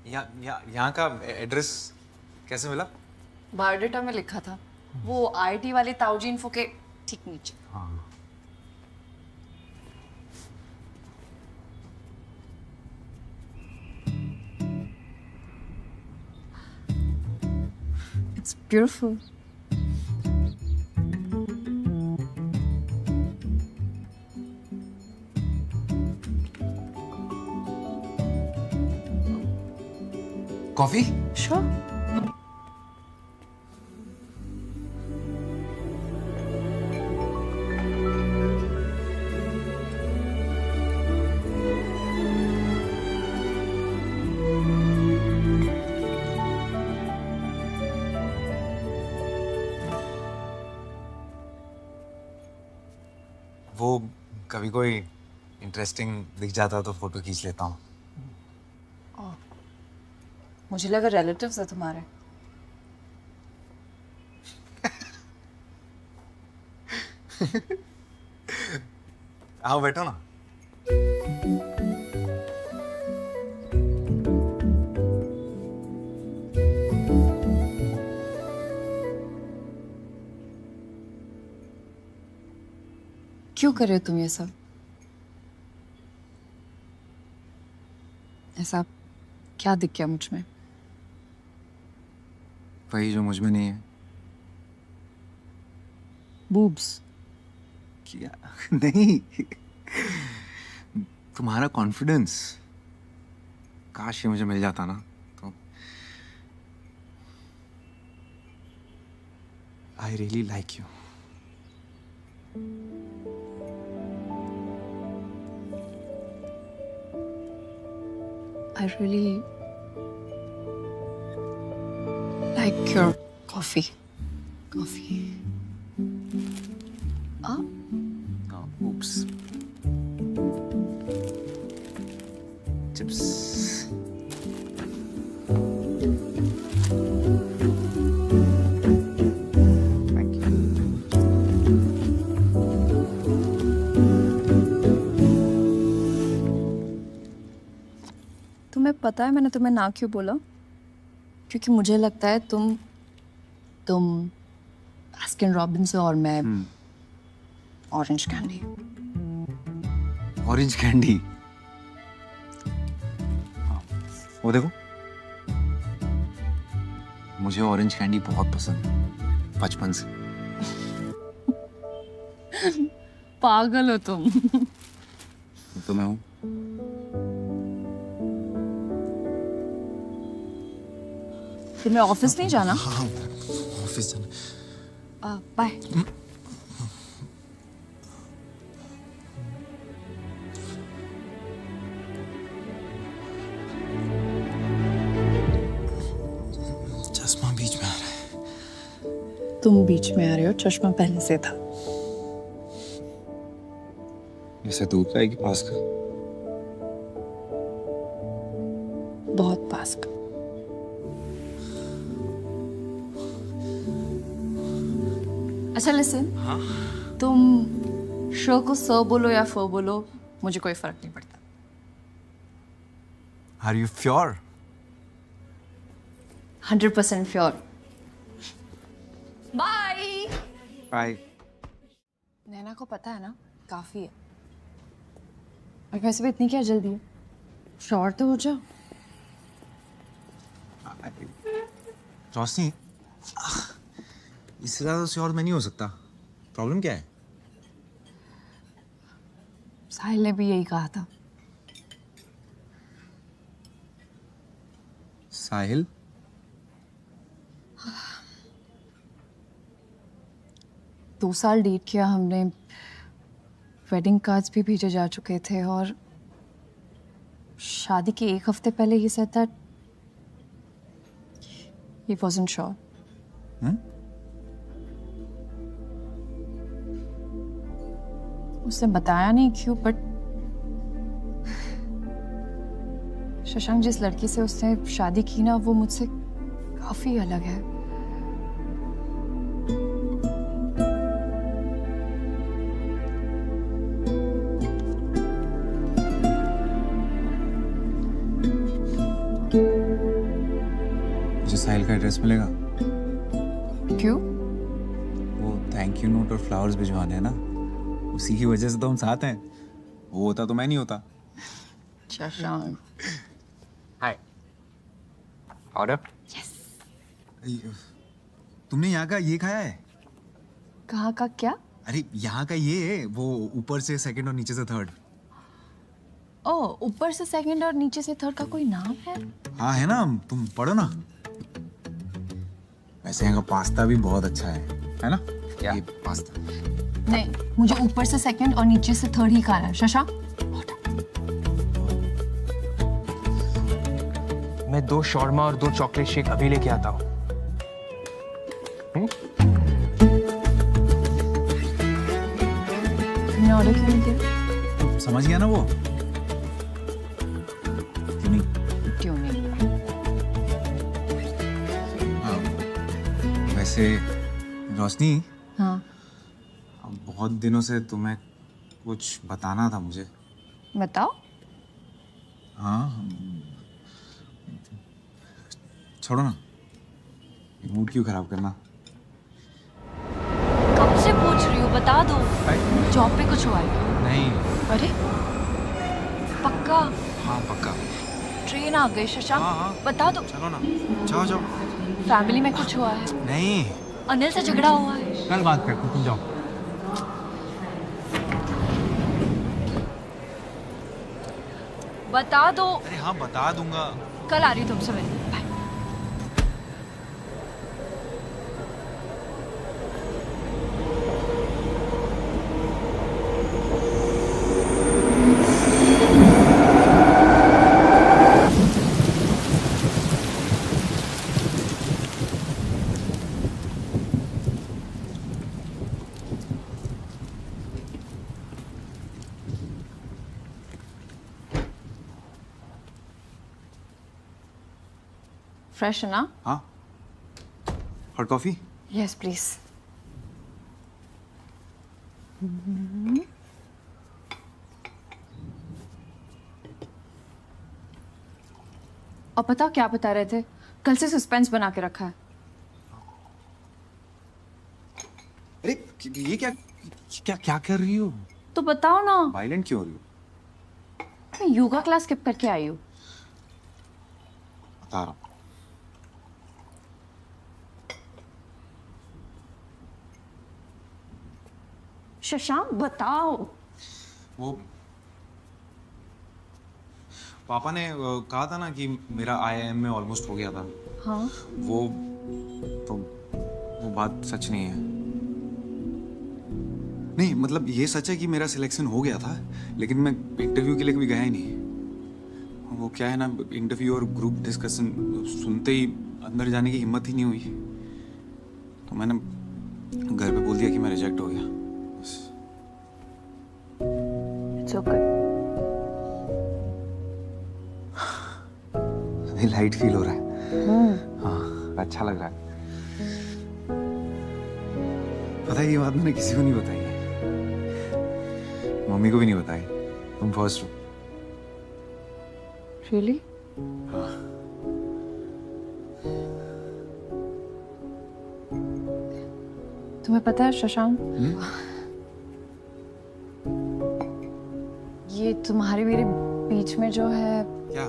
यहाँ का एड्रेस कैसे मिला? बायोडेटा में लिखा था, वो आईटी वाले ताऊजी इन्फो के ठीक नीचे। हाँ। It's beautiful. कॉफी? Sure. वो कभी कोई इंटरेस्टिंग दिख जाता तो फोटो खींच लेता हूँ। मुझे लगा रिलेटिव्स है तुम्हारे। आओ बैठो ना। क्यों कर रहे हो तुम ये सब? ऐसा क्या दिख गया मुझ में? वही जो मुझ में नहीं है। बूब्स? क्या? नहीं, तुम्हारा कॉन्फिडेंस। काश ये मुझे मिल जाता ना तो। I really like you. I really like your coffee. Coffee. Ah? Oh, oops. Chips. Thank you. तुम्हें पता है मैंने तुम्हें ना क्यों बोला? क्योंकि मुझे लगता है तुम बास्किन रॉबिन्स और मैं ऑरेंज कैंडी। Orange candy? वो देखो, मुझे ऑरेंज कैंडी बहुत पसंद है बचपन से। पागल हो तुम। तो मैं हूँ। तुम्हें ऑफिस नहीं जाना? हाँ ऑफिस जाना। बाय। चश्मा बीच में आ रहा है। तुम बीच में आ रहे हो, चश्मा पहले से था। जैसे दूर का है कि पास का? बहुत पास का। अच्छा लिसन, तुम श को स बोलो या फ बोलो, मुझे कोई फर्क नहीं पड़ता। Are you sure? 100% sure. Bye. Bye. Naina को पता है ना, काफी है। और वैसे भी इतनी क्या जल्दी है? श्योर तो हो जाओ। रोशनी, इससे ज्यादा श्योर मैं नहीं हो सकता। प्रॉब्लम क्या है? साहिल ने भी यही कहा था। साहिल? दो साल डेट किया हमने, वेडिंग कार्ड्स भी भेजे जा चुके थे और शादी के एक हफ्ते पहले ही said that he wasn't sure. उसने बताया नहीं क्यों, बट शशांक जिस लड़की से उसने शादी की ना, वो मुझसे काफी अलग है। मुझे साहिल का एड्रेस मिलेगा? क्यों? वो थैंक यू नोट और फ्लावर्स भिजवाने हैं ना, उसी की वजह से तो हम साथ हैं। वो होता तो मैं नहीं होता। शशांक। हाय। ऑर्डर? यस। तुमने यहाँ का ये खाया है? कहाँ का क्या? अरे यहाँ का ये, वो ऊपर से सेकंड और नीचे से थर्ड। ओह, ऊपर से सेकंड और नीचे से थर्ड का कोई नाम है? हाँ है ना, तुम पढ़ो ना। वैसे यहाँ का पास्ता भी बहुत अच्छा है ना? क्या? ये पास्ता। नहीं, मुझे ऊपर से सेकंड और नीचे से थर्ड ही खाना है। शशांक? मैं 2 शॉर्मा और 2 चॉकलेट शेक अभी लेके आता हूँ। तुमने ऑर्डर क्यों नहीं किया? समझ गया ना वो? क्यों नहीं? हाँ, वैसे रोशनी, हाँ। बहुत दिनों से तुम्हें कुछ बताना था मुझे। बताओ। हाँ, छोड़ो ना, मूड क्यों खराब करना। कब से पूछ रही हूँ, बता दो। जॉब पे कुछ हुआ है? नहीं। अरे पक्का? हाँ पक्का। ट्रेन आ गई शशांक। हाँ। बता दो। चलो ना, जाओ जाओ। फैमिली में कुछ हुआ है? नहीं। अनिल से झगड़ा हुआ है? कल बात करते हैं, तुम जाओ। बता दो। अरे हाँ बता दूंगा। कल आ रही हूँ तुमसे मिलने। बाय। फ्रेश है ना? हाँ। Hot coffee? Yes please. और बताओ क्या बता रहे थे? कल से सस्पेंस बना के रखा है। अरे ये क्या क्या क्या कर रही हो? तो बताओ ना। वायलेंट क्यों हो रही हो? मैं योगा क्लास स्किप करके आई हूँ। बता रहा हूँ। शशांक बताओ। वो पापा ने कहा था ना कि मेरा IIM में ऑलमोस्ट हो गया था। हाँ वो बात सच नहीं है। नहीं मतलब ये सच है कि मेरा सिलेक्शन हो गया था, लेकिन मैं इंटरव्यू के लिए कभी गया ही नहीं। वो क्या है ना, इंटरव्यू और ग्रुप डिस्कशन सुनते ही अंदर जाने की हिम्मत ही नहीं हुई, तो मैंने घर पे बोल दिया कि मैं रिजेक्ट हो गया। It's okay. अभी लाइट फील हो रहा है। हाँ अच्छा लग रहा है। पता है ये बात मैंने किसी को नहीं बताई है, मम्मी को भी नहीं बताई। तुम फर्स्ट हो। Really? हाँ। तुम्हें पता है शशांक, ये तुम्हारे मेरे बीच में जो है क्या?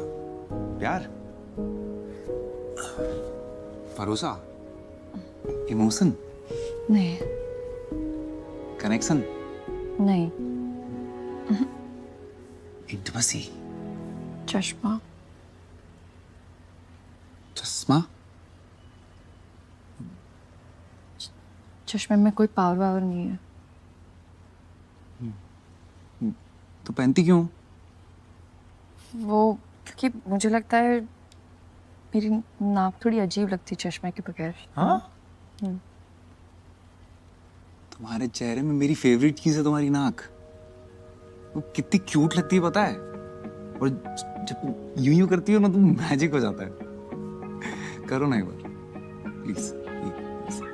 प्यार, भरोसा, इमोशन, नहीं कनेक्शन, नहीं, इंटिमेसी, चश्मा। चश्मा? चश्मे में कोई पावर वावर नहीं है। तो पहनती क्यों? वो क्योंकि मुझे लगता है मेरी नाक थोड़ी अजीब लगती है चश्मे के बगैर। हाँ? तुम्हारे चेहरे में मेरी फेवरेट चीज है तुम्हारी नाक। वो कितनी क्यूट लगती है पता है, और जब यूं यूं करती हो ना तुम मैजिक हो जाता है। करो ना एक बार प्लीज।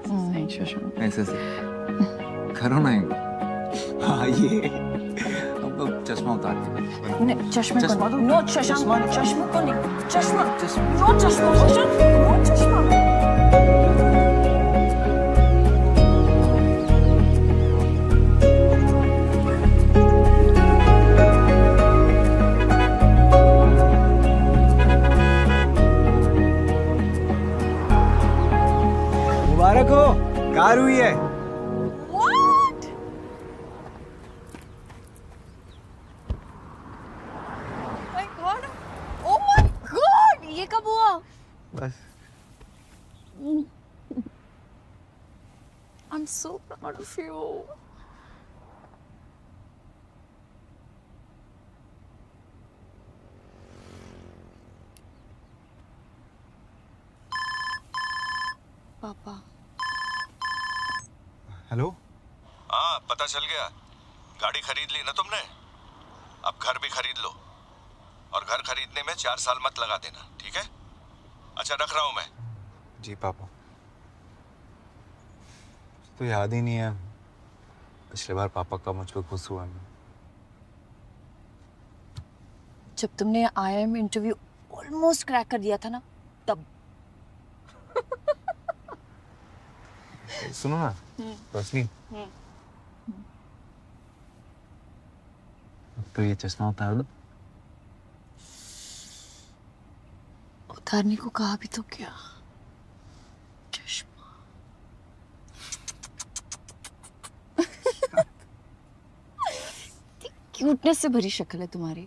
नहीं शशांक, ऐसे से करो ना एक बार। हाँ ये अब चश्मा उतार के। नहीं चश्मे को चश्मा नहीं। नो शशांक, चश्मे को नहीं। चश्मा, नो चश्मा शशांक, नो चश्मा। मुबारक हो, कार हुई है। What? My God! Oh my God! ये कब हुआ? बस I'm so proud of you. पापा। हेलो। हाँ पता चल गया, गाड़ी खरीद ली ना तुमने, अब घर भी खरीद लो, और घर खरीदने में 4 साल मत लगा देना, ठीक है? अच्छा रख रहा हूँ मैं। जी पापा। तो याद ही नहीं है पिछले बार पापा का मुझ पर खुश हुआ मैं। जब तुमने IIM में इंटरव्यू ऑलमोस्ट क्रैक कर दिया था ना, तब। सुनो ना रोशनी, तो ये चश्मा उतार दो। उतारने को कहा भी तो क्या, चश्मा। क्यूटनेस से भरी शक्ल है तुम्हारी।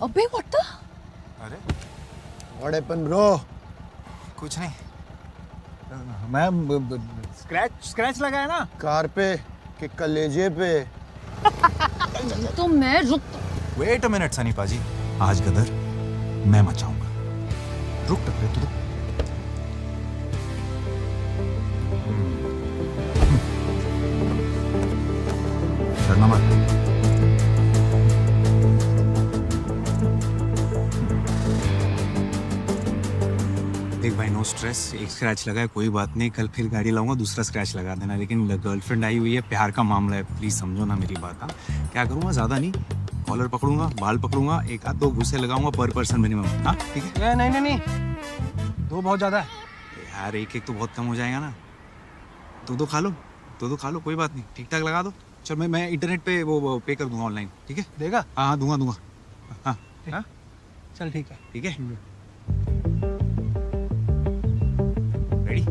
अबे व्हाट द? अरे व्हाट हैपेंड ब्रो? कुछ नहीं, मैं स्क्रैच लगा है ना कार पे कि कलेजे पे। तो मैं रुक। वेट अ मिनट सनी पाजी, आज गदर मैं मचाऊंगा। रुक टकरे तू। डरना मत। देख भाई नो स्ट्रेस, एक स्क्रैच लगा है कोई बात नहीं, कल फिर गाड़ी लाऊंगा दूसरा स्क्रैच लगा देना, लेकिन गर्लफ्रेंड आई हुई है, प्यार का मामला है, प्लीज समझो ना मेरी बात। हाँ क्या करूंगा, ज्यादा नहीं, कॉलर पकड़ूंगा, बाल पकड़ूंगा, एक आध 2 घुसे लगाऊंगा पर पर्सन मिनिमम। हाँ ठीक है? नहीं 2 बहुत ज्यादा है यार, एक तो बहुत कम हो जाएगा ना। 2 खा लो, 2 खा लो, कोई बात नहीं, ठीक ठाक लगा दो। चल मैं इंटरनेट पे वो पे कर दूंगा ऑनलाइन, ठीक है? देगा? हाँ दूंगा। हाँ हाँ चल ठीक है। ठीक है रेडी?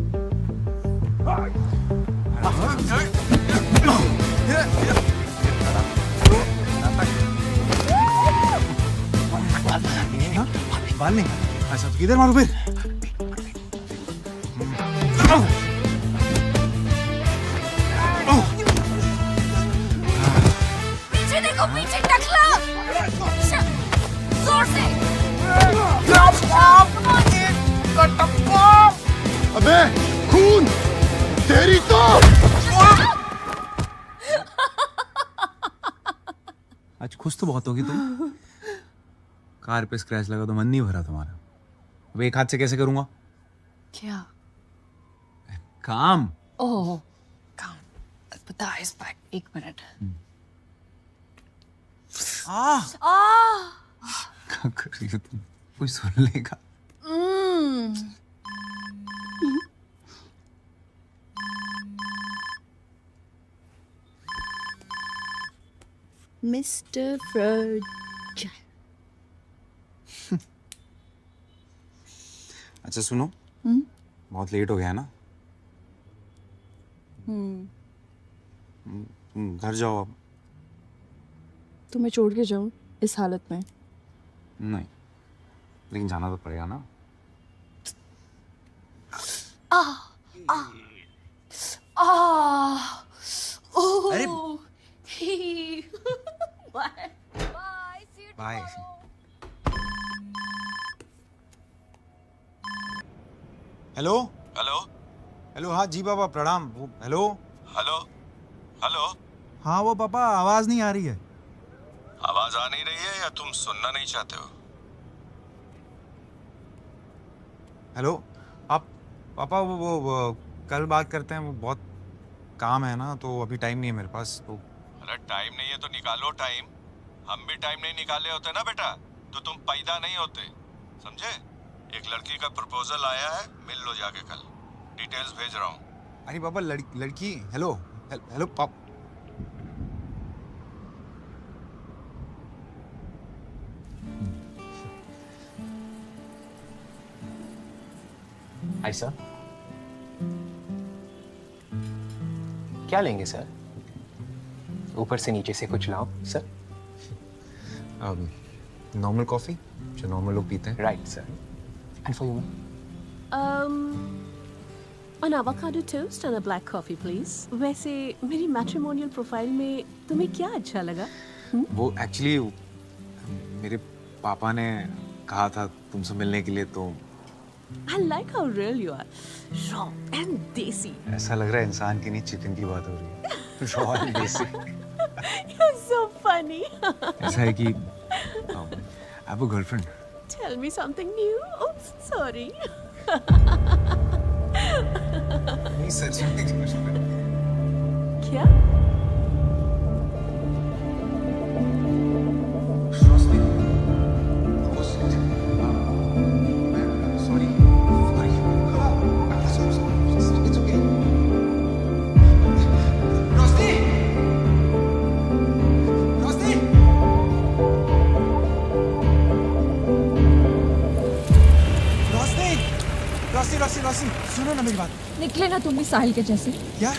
बाल नहीं। अच्छा तो किधर मारू फिर? पीछे देखो, पीछे टकला। जोर से। अबे खून तेरी तो। आज खुश तो बहुत होगी तुम। कार पे स्क्रैच लगा तो मन नहीं भरा तुम्हारा। अब एक हाथ से कैसे करूंगा? क्या? काम। ओह, काम। Put the ice back. एक मिनट। क्या कर रही हो तुम? कोई सुन लेगा। Mister fraud. अच्छा सुनो, बहुत लेट हो गया ना, घर जाओ अब। तुम्हें छोड़ के जाऊं इस हालत में? नहीं, लेकिन जाना तो पड़ेगा ना। अरे बाय। हेलो हेलो हेलो, हाँ जी पापा प्रणाम। Hello hello hello. हाँ वो पापा आवाज नहीं आ रही है। आवाज आ नहीं रही है या तुम सुनना नहीं चाहते हो? हेलो आप पापा वो कल बात करते हैं, वो बहुत काम है ना, तो अभी टाइम नहीं है मेरे पास। तो अरे टाइम नहीं है तो निकालो टाइम। हम भी टाइम नहीं निकाले होते ना बेटा तो तुम पैदा नहीं होते, समझे? एक लड़की का प्रपोजल आया है, मिल लो जाके कल। डिटेल्स भेज रहा हूँ। अरे पापा लड़की। हेलो हेलो पाप। हाय सर, क्या लेंगे सर? ऊपर से नीचे से कुछ लाओ सर। नॉर्मल कॉफी जो नॉर्मल लोग पीते हैं। Right sir. And for you? An avocado toast and a black coffee, please. वैसे मेरी मैट्रिमोनियल प्रोफाइल में तुम्हें क्या अच्छा लगा? वो एक्चुअली मेरे पापा ने कहा था तुमसे मिलने के लिए, तो I like how real you are. Raw and desi. ऐसा लग रहा है इंसान की नहीं चिकन की बात हो रही है। रॉ एंड देसी। You're so funny. ऐसा है कि I have a girlfriend. Tell me something new. Oops, sorry. नहीं सच में। क्या? रोशनी सुनो ना मेरी बात। निकले ना तुम भी साहिल के जैसे। क्या?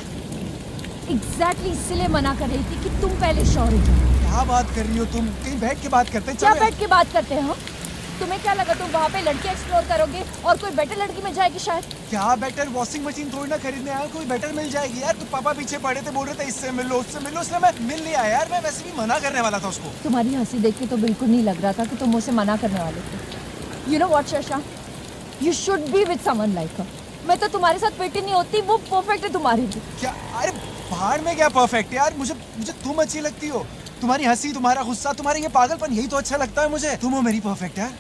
एग्जैक्टली इसलिए मना कर रही थी कि तुम पहले श्योर हो जाओ। क्या बात कर रही हो तुम? कहीं बैठ के बात करते हैं। क्या बैठ के बात करते हैं हम? तुम्हें क्या लगा तुम वहाँ पे लड़की एक्सप्लोर करोगे और कोई बेटर लड़की मिल जाएगी शायद? क्या बेटर? वॉशिंग मशीन थोड़ी ना खरीदने आया, कोई बेटर मिल जाएगी यार। तो पापा पीछे पड़े थे, बोल रहे थे इससे मिल लो उससे मिल लो, इसलिए मैं मिल नहीं आया यार। मैं वैसे भी मना करने वाला था उसको। तुम्हारी हंसी देख के तो बिल्कुल नहीं लग रहा था कि तुम मुझसे मना करने वाले थे। You know what Shasha, you should be with someone like her. मैं तो तुम्हारे साथ फिट ही नहीं होती, वो परफेक्ट है तुम्हारी लिए। क्या? अरे भाड़ में क्या परफेक्ट यार, मुझे तुम अच्छी लगती हो। तुम्हारी हंसी, तुम्हारा गुस्सा, तुम्हारा ये पागलपन, यही तो अच्छा लगता है मुझे। तुम हो मेरी परफेक्ट यार।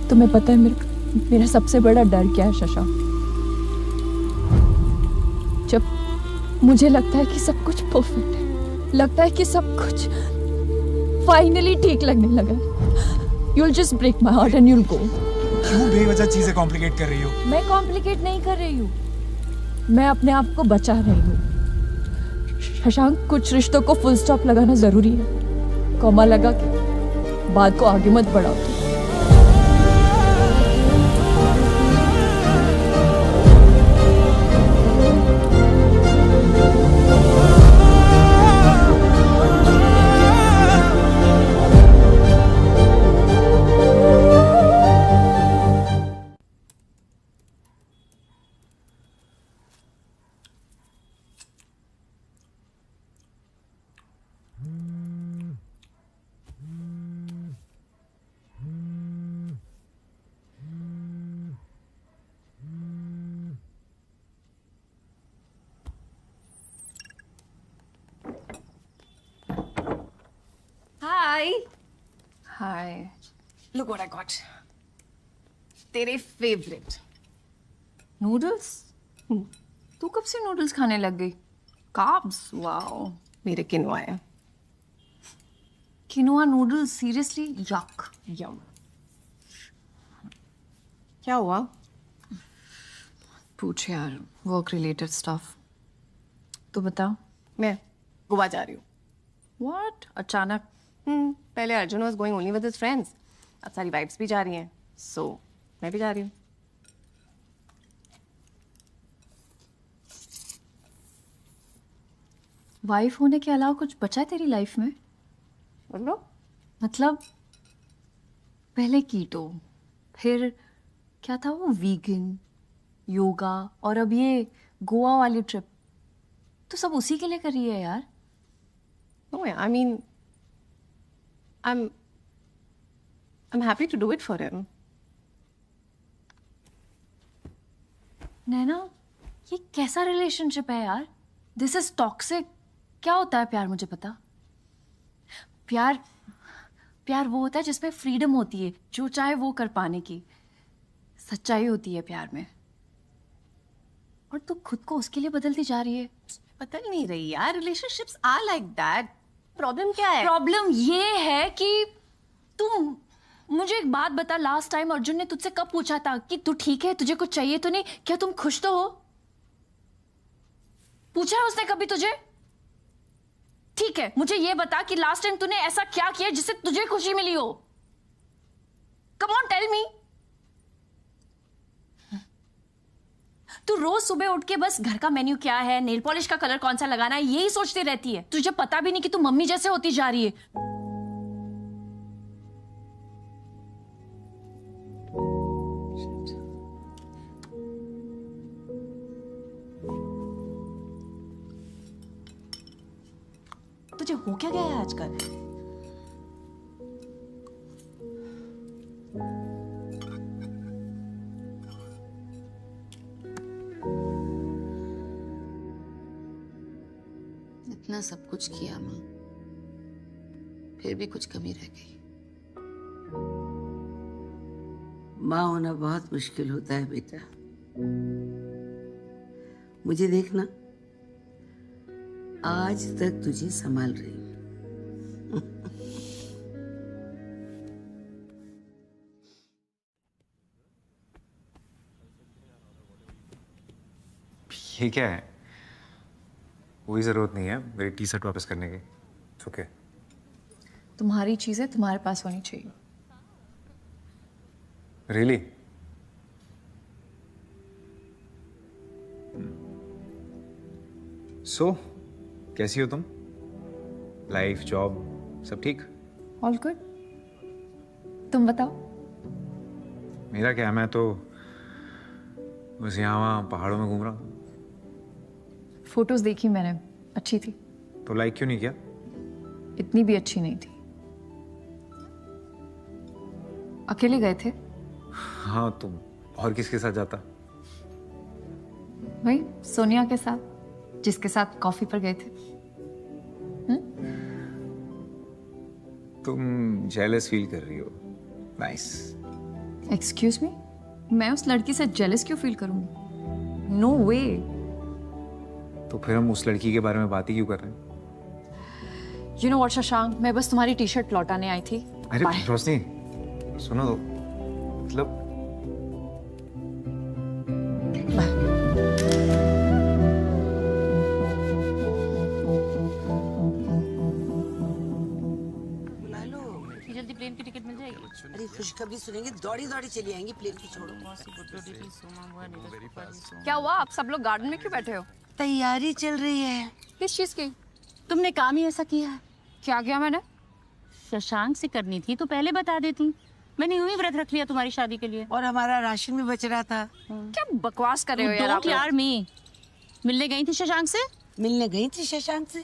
तुम्हें पता है मेरा सबसे बड़ा डर क्या है शशा? जब मुझे लगता है कि सब कुछ परफेक्ट है, लगता है कि सब कुछ फाइनली ठीक लगने लगा, you'll just break my heart and you'll go. क्यों बेवजह चीजें कॉम्प्लिकेट कर रही हो? मैं कॉम्प्लिकेट नहीं कर रही हूँ, मैं अपने आप को बचा रही हूँ। शशांक, कुछ रिश्तों को फुल स्टॉप लगाना जरूरी है। कॉमा लगा के बात को आगे मत बढ़ाओ। Look what I got. तेरे फेवरेट नूडल्स? तू कब से नूडल्स खाने लग गई? कार्ब्स? वाओ, मेरे किनवा है। Quinoa noodles? सीरियसली? यक। यम। क्या हुआ? पूछ यार, वर्क रिलेटेड स्टफ। तू बता। मैं गोवा जा रही हूँ। What? अचानक? पहले Arjun was going only with his friends. अब सारी वाइब्स भी जा रही हैं, so मैं भी जा रही हूँ। वाइफ होने के अलावा कुछ बचा है तेरी लाइफ में? बोलो। मतलब पहले कीटो, फिर क्या था वो, वीगन, योगा, और अब ये गोवा वाली ट्रिप। तो सब उसी के लिए कर रही है यार। No, I mean, I'm happy to do it for him. नैना, ये कैसा रिलेशनशिप है यार? This is toxic. क्या होता है प्यार, मुझे पता। प्यार वो होता है जिसमें फ्रीडम होती है, जो चाहे वो कर पाने की। सच्चाई होती है प्यार में। और तू खुद को उसके लिए बदलती जा रही है। बदल नहीं रही यार, relationships are like that. Problem क्या है? प्रॉब्लम ये है कि तुम मुझे एक बात बता, लास्ट टाइम अर्जुन ने तुझसे कब पूछा था कि तू ठीक है, तुझे कुछ चाहिए तो नहीं, क्या तुम खुश तो हो? पूछा है उसने कभी तुझे? ठीक है, मुझे ये बता कि लास्ट टाइम तूने ऐसा क्या किया जिससे तुझे खुशी मिली हो? Come on tell me. तू रोज सुबह उठ के बस घर का मेन्यू क्या है, नेल पॉलिश का कलर कौन सा लगाना है, यही सोचती रहती है। तुझे पता भी नहीं कि तू मम्मी जैसे होती जा रही है। तुझे हो क्या गया है आजकल? इतना सब कुछ किया माँ, फिर भी कुछ कमी रह गई। माँ होना बहुत मुश्किल होता है बेटा। मुझे देखना, आज तक तुझे संभाल रही हूँ। ये क्या है? कोई जरूरत नहीं है मेरी टी शर्ट वापस करने की। ओके। तुम्हारी चीजें तुम्हारे पास होनी चाहिए। रियली? सो कैसी हो तुम? लाइफ, जॉब, सब ठीक? All good. तुम बताओ। मेरा क्या, मैं तो बस यहाँ वहाँ पहाड़ों में घूम रहा हूँ। फोटोज देखी मैंने, अच्छी थी। तो लाइक क्यों नहीं किया? इतनी भी अच्छी नहीं थी। अकेले गए थे? हाँ, तुम और किसके साथ जाता? भाई सोनिया के साथ, जिसके साथ कॉफी पर गए थे। तुम जेलस फील कर रही हो। नाइस। एक्सक्यूज मी, मैं उस लड़की से जेलस क्यों फील करूंगी? नो वे। तो फिर हम उस लड़की के बारे में बात ही क्यों कर रहे हैं? You know what, शशांक, मैं बस तुम्हारी टी शर्ट लौटाने आई थी। अरे रोशनी, सुनो तो, मतलब जल्दी प्लेन की टिकट मिल जाएगी। अरे खुशखबरी सुनेंगे, दौड़ी दौड़ी चली आएंगी, प्लेन की छोड़ो। क्या हुआ, आप सब लोग गार्डन में क्यों बैठे हो? तैयारी चल रही है। किस चीज की? तुमने काम ही ऐसा किया है। क्या किया मैंने? शशांक से करनी थी तो पहले बता देती। मैंने यूं ही व्रत रख लिया तुम्हारी शादी के लिए। और हमारा राशन भी बच रहा था। क्या बकवास कर रहे हो यार आप लोग? यार मी मिलने गई थी शशांक से? मिलने गई थी शशांक से?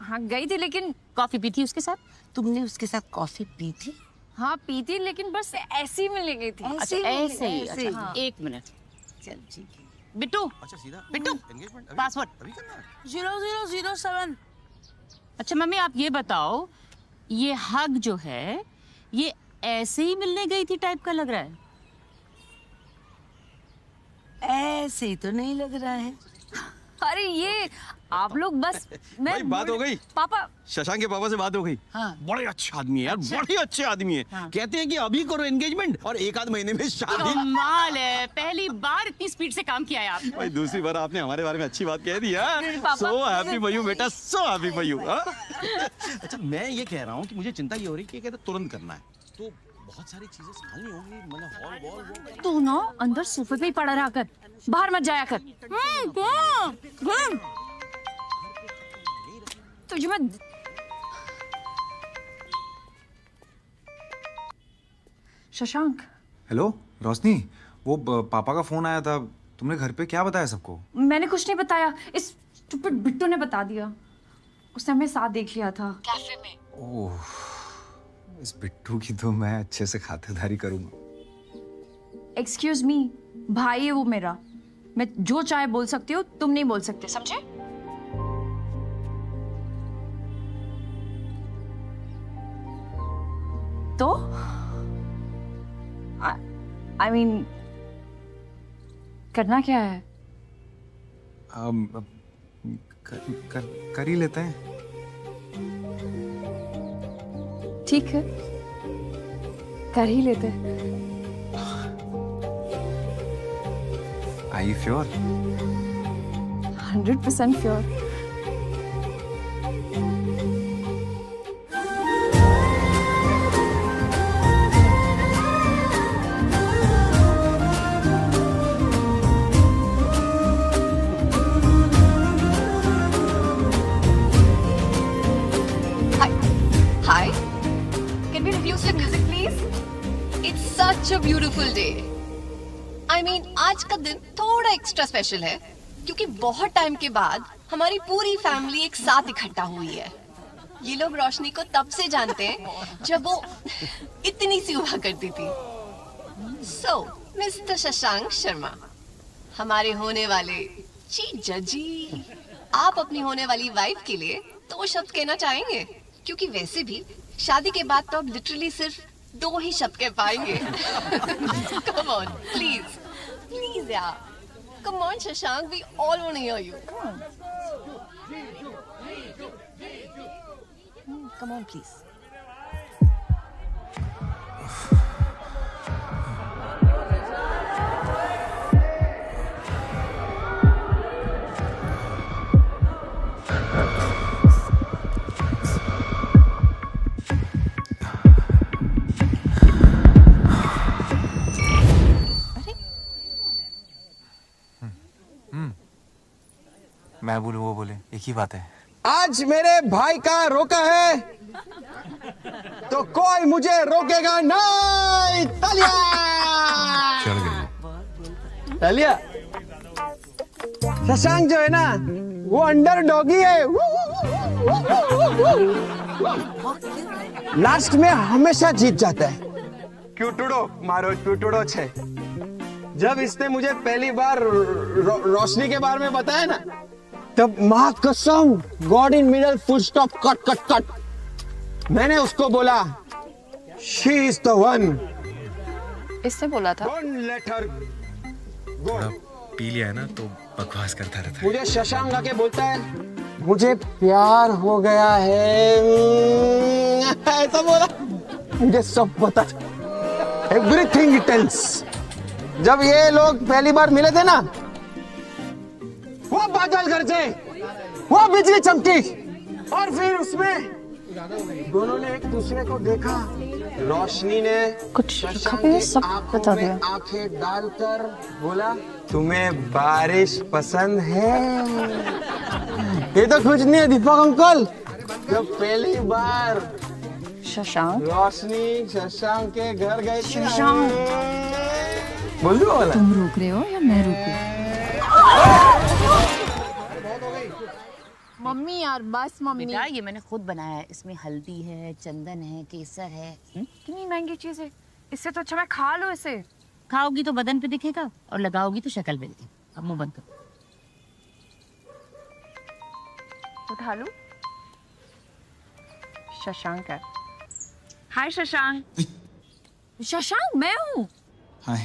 हाँ गई थी, लेकिन कॉफी पी थी उसके साथ? तुमने उसके साथ कॉफी पी थी? हाँ पी थी, लेकिन बस ऐसे ही मिलने गई थी। अच्छा ऐसे ही। अच्छा हाँ। एक मिनट। चल ठीक है। बिट्टू, अच्छा सीधा बिट्टू, पासवर्ड 0007। अच्छा मम्मी आप ये बताओ, ये हग जो है ये ऐसे ही मिलने गई थी टाइप का लग रहा है। ऐसे ही तो नहीं लग रहा है। अरे ये आप लोग बस मैं भाई बात हो गई पापा। शशांक के पापा से बात हो गई। हाँ। बड़े अच्छे आदमी है यार, बड़े अच्छे आदमी है। हाँ। कहते हैं कि अभी करो एंगेजमेंट और 1 आध महीने में शादी। कमाल है, पहली बार इतनी स्पीड से काम किया है आप। भाई दूसरी बार आपने हमारे बारे में अच्छी बात कह दी है। पापा। सो हैप्पी फॉर यू बेटा, सो हैप्पी फॉर यू। अच्छा मैं ये कह रहा हूँ कि मुझे चिंता ये हो रही है कि कहते तुरंत करना है तो बहुत सारी चीजें संभालनी होंगी, मतलब हॉल वॉल। तू ना अंदर सोफे पे ही पड़ा रहा कर, बाहर मत जाया कर। तुझे मैं शशांक। हेलो रोशनी, वो पापा का फोन आया था, तुमने घर पे क्या बताया सबको? मैंने कुछ नहीं बताया, इस स्टूपिड बिट्टू ने बता दिया। उसने हमें साथ देख लिया था कैफे में। ओह, इस बिट्टू की तो मैं अच्छे से खातिरदारी करूंगा। एक्सक्यूज मी, भाई है वो मेरा, मैं जो चाहे बोल सकती हूँ, तुम नहीं बोल सकते, समझे? तो आई मीन करना क्या है? कर ही लेते हैं। ठीक है, कर ही लेते। Are you sure? 100% sure. Hi. Can we reduce the music, please? It's such a beautiful day. I mean, आज का दिन थोड़ा एक्स्ट्रा स्पेशल है क्योंकि बहुत टाइम के बाद हमारी पूरी फैमिली एक साथ इकट्ठा हुई है। ये लोग रोशनी को तब से जानते हैं जब वो इतनी सी हुआ करती थी। So, मिस्टर शशांक शर्मा, हमारे होने वाले जीजा जी, आप अपनी होने वाली वाइफ के लिए 2 शब्द कहना चाहेंगे? क्योंकि वैसे भी शादी के बाद तो आप लिटरली सिर्फ 2 ही शब्द कह पाएंगे। Come on, please, please यार, come on Shashank, we all want to hear you. Come on, please. मैं बोलूं वो बोले, एक ही बात है। आज मेरे भाई का रोका है तो कोई मुझे रोकेगा नहीं। तालिया चढ़ गई। तालिया। शशांक जो है ना, वो अंडर डॉगी है। लास्ट में हमेशा जीत जाता है। क्यूटुडो मारो, क्यूटुडो छे। जब इसने मुझे पहली बार रोशनी के बारे में बताया ना, तब माँ कसम, God in middle full stop cut cut cut, मैंने उसको बोला शी इज द वन। इससे बोला था। लेट हर गो। पी लिया है ना तो बकवास करता रहता है। मुझे शशांक आके बोलता है मुझे प्यार हो गया है, ऐसा बोला। मुझे सब पता, एवरीथिंग ही टेल्स। जब ये लोग पहली बार मिले थे ना, वो बादल गरजे, वो बिजली चमकी, और फिर उसमें दोनों ने एक दूसरे को देखा। रोशनी ने कुछ सब बता दिया। आंखें डालकर बोला तुम्हें बारिश पसंद है। ये तो कुछ नहीं है दीपक अंकल। जब पहली बार शशांक रोशनी शशांक के घर गई थी। शशांक, बोल दो वाला। तुम रोक रहे हो या मैं रोकूं? मम्मी यार बस मम्मी। बेटा ये मैंने खुद बनाया है, इसमें हल्दी है, चंदन है, केसर है। कितनी महंगी चीज है, इससे तो अच्छा मैं खा लो इसे। खाओगी तो बदन पे दिखेगा और लगाओगी तो शक्ल पे दिखेगा। अब मुंह बंद करो। उठा लो। शशांक है। हाय शशांक। शशांक मैं हूँ। हाय।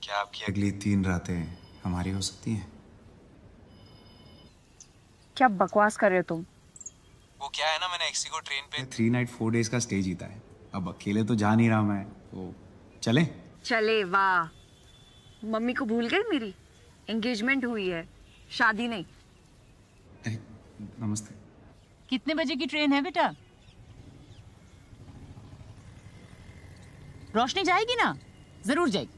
क्या आपकी अगली 3 रातें हमारी हो सकती हैं? क्या बकवास कर रहे हो तुम? वो क्या है ना, मैंने एक्सी को ट्रेन पे 3 नाइट 4 डेज का स्टे जीता है। अब अकेले तो जा नहीं रहा मैं, तो चलें? चले वाह। मम्मी को भूल गई मेरी? एंगेजमेंट हुई है, शादी नहीं। नमस्ते। कितने बजे की ट्रेन है बेटा? रोशनी जाएगी ना? जरूर जाएगी।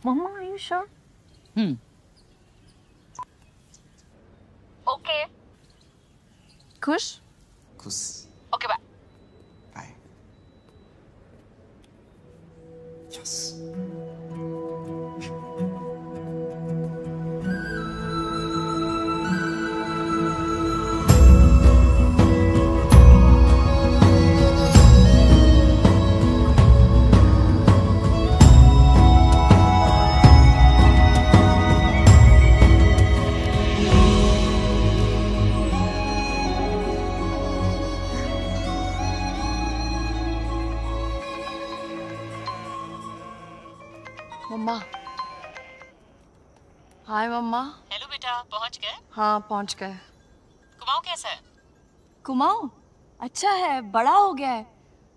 मम्मा आर यू श्योर? ओके। खुश? खुश। Okay bye. यस। मम्मा। हाय मम्मा। हेलो बेटा, पहुंच गए? हाँ पहुंच गए। कुमाऊं कैसा है? कुमाऊं अच्छा है, बड़ा हो गया है।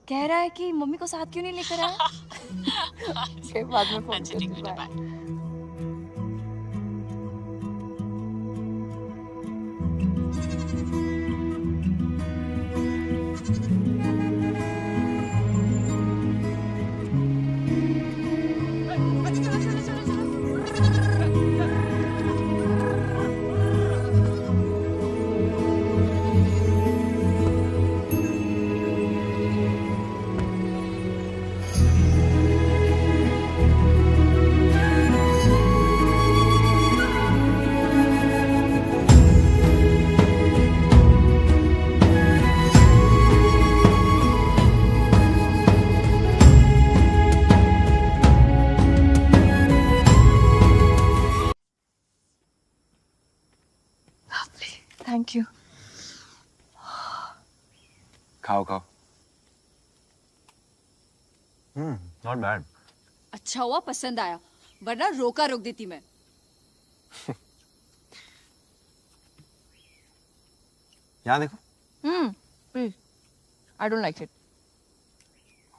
कह रहा है कि मम्मी को साथ क्यों नहीं लेकर आया। फिर बाद में फोन अच्छा ठीक है बेटा, बाय। Thank you. खाओ खाओ। Not bad. अच्छा हुआ पसंद आया, वरना रोका रोक देती मैं। यहाँ देखो। Please. I don't like it.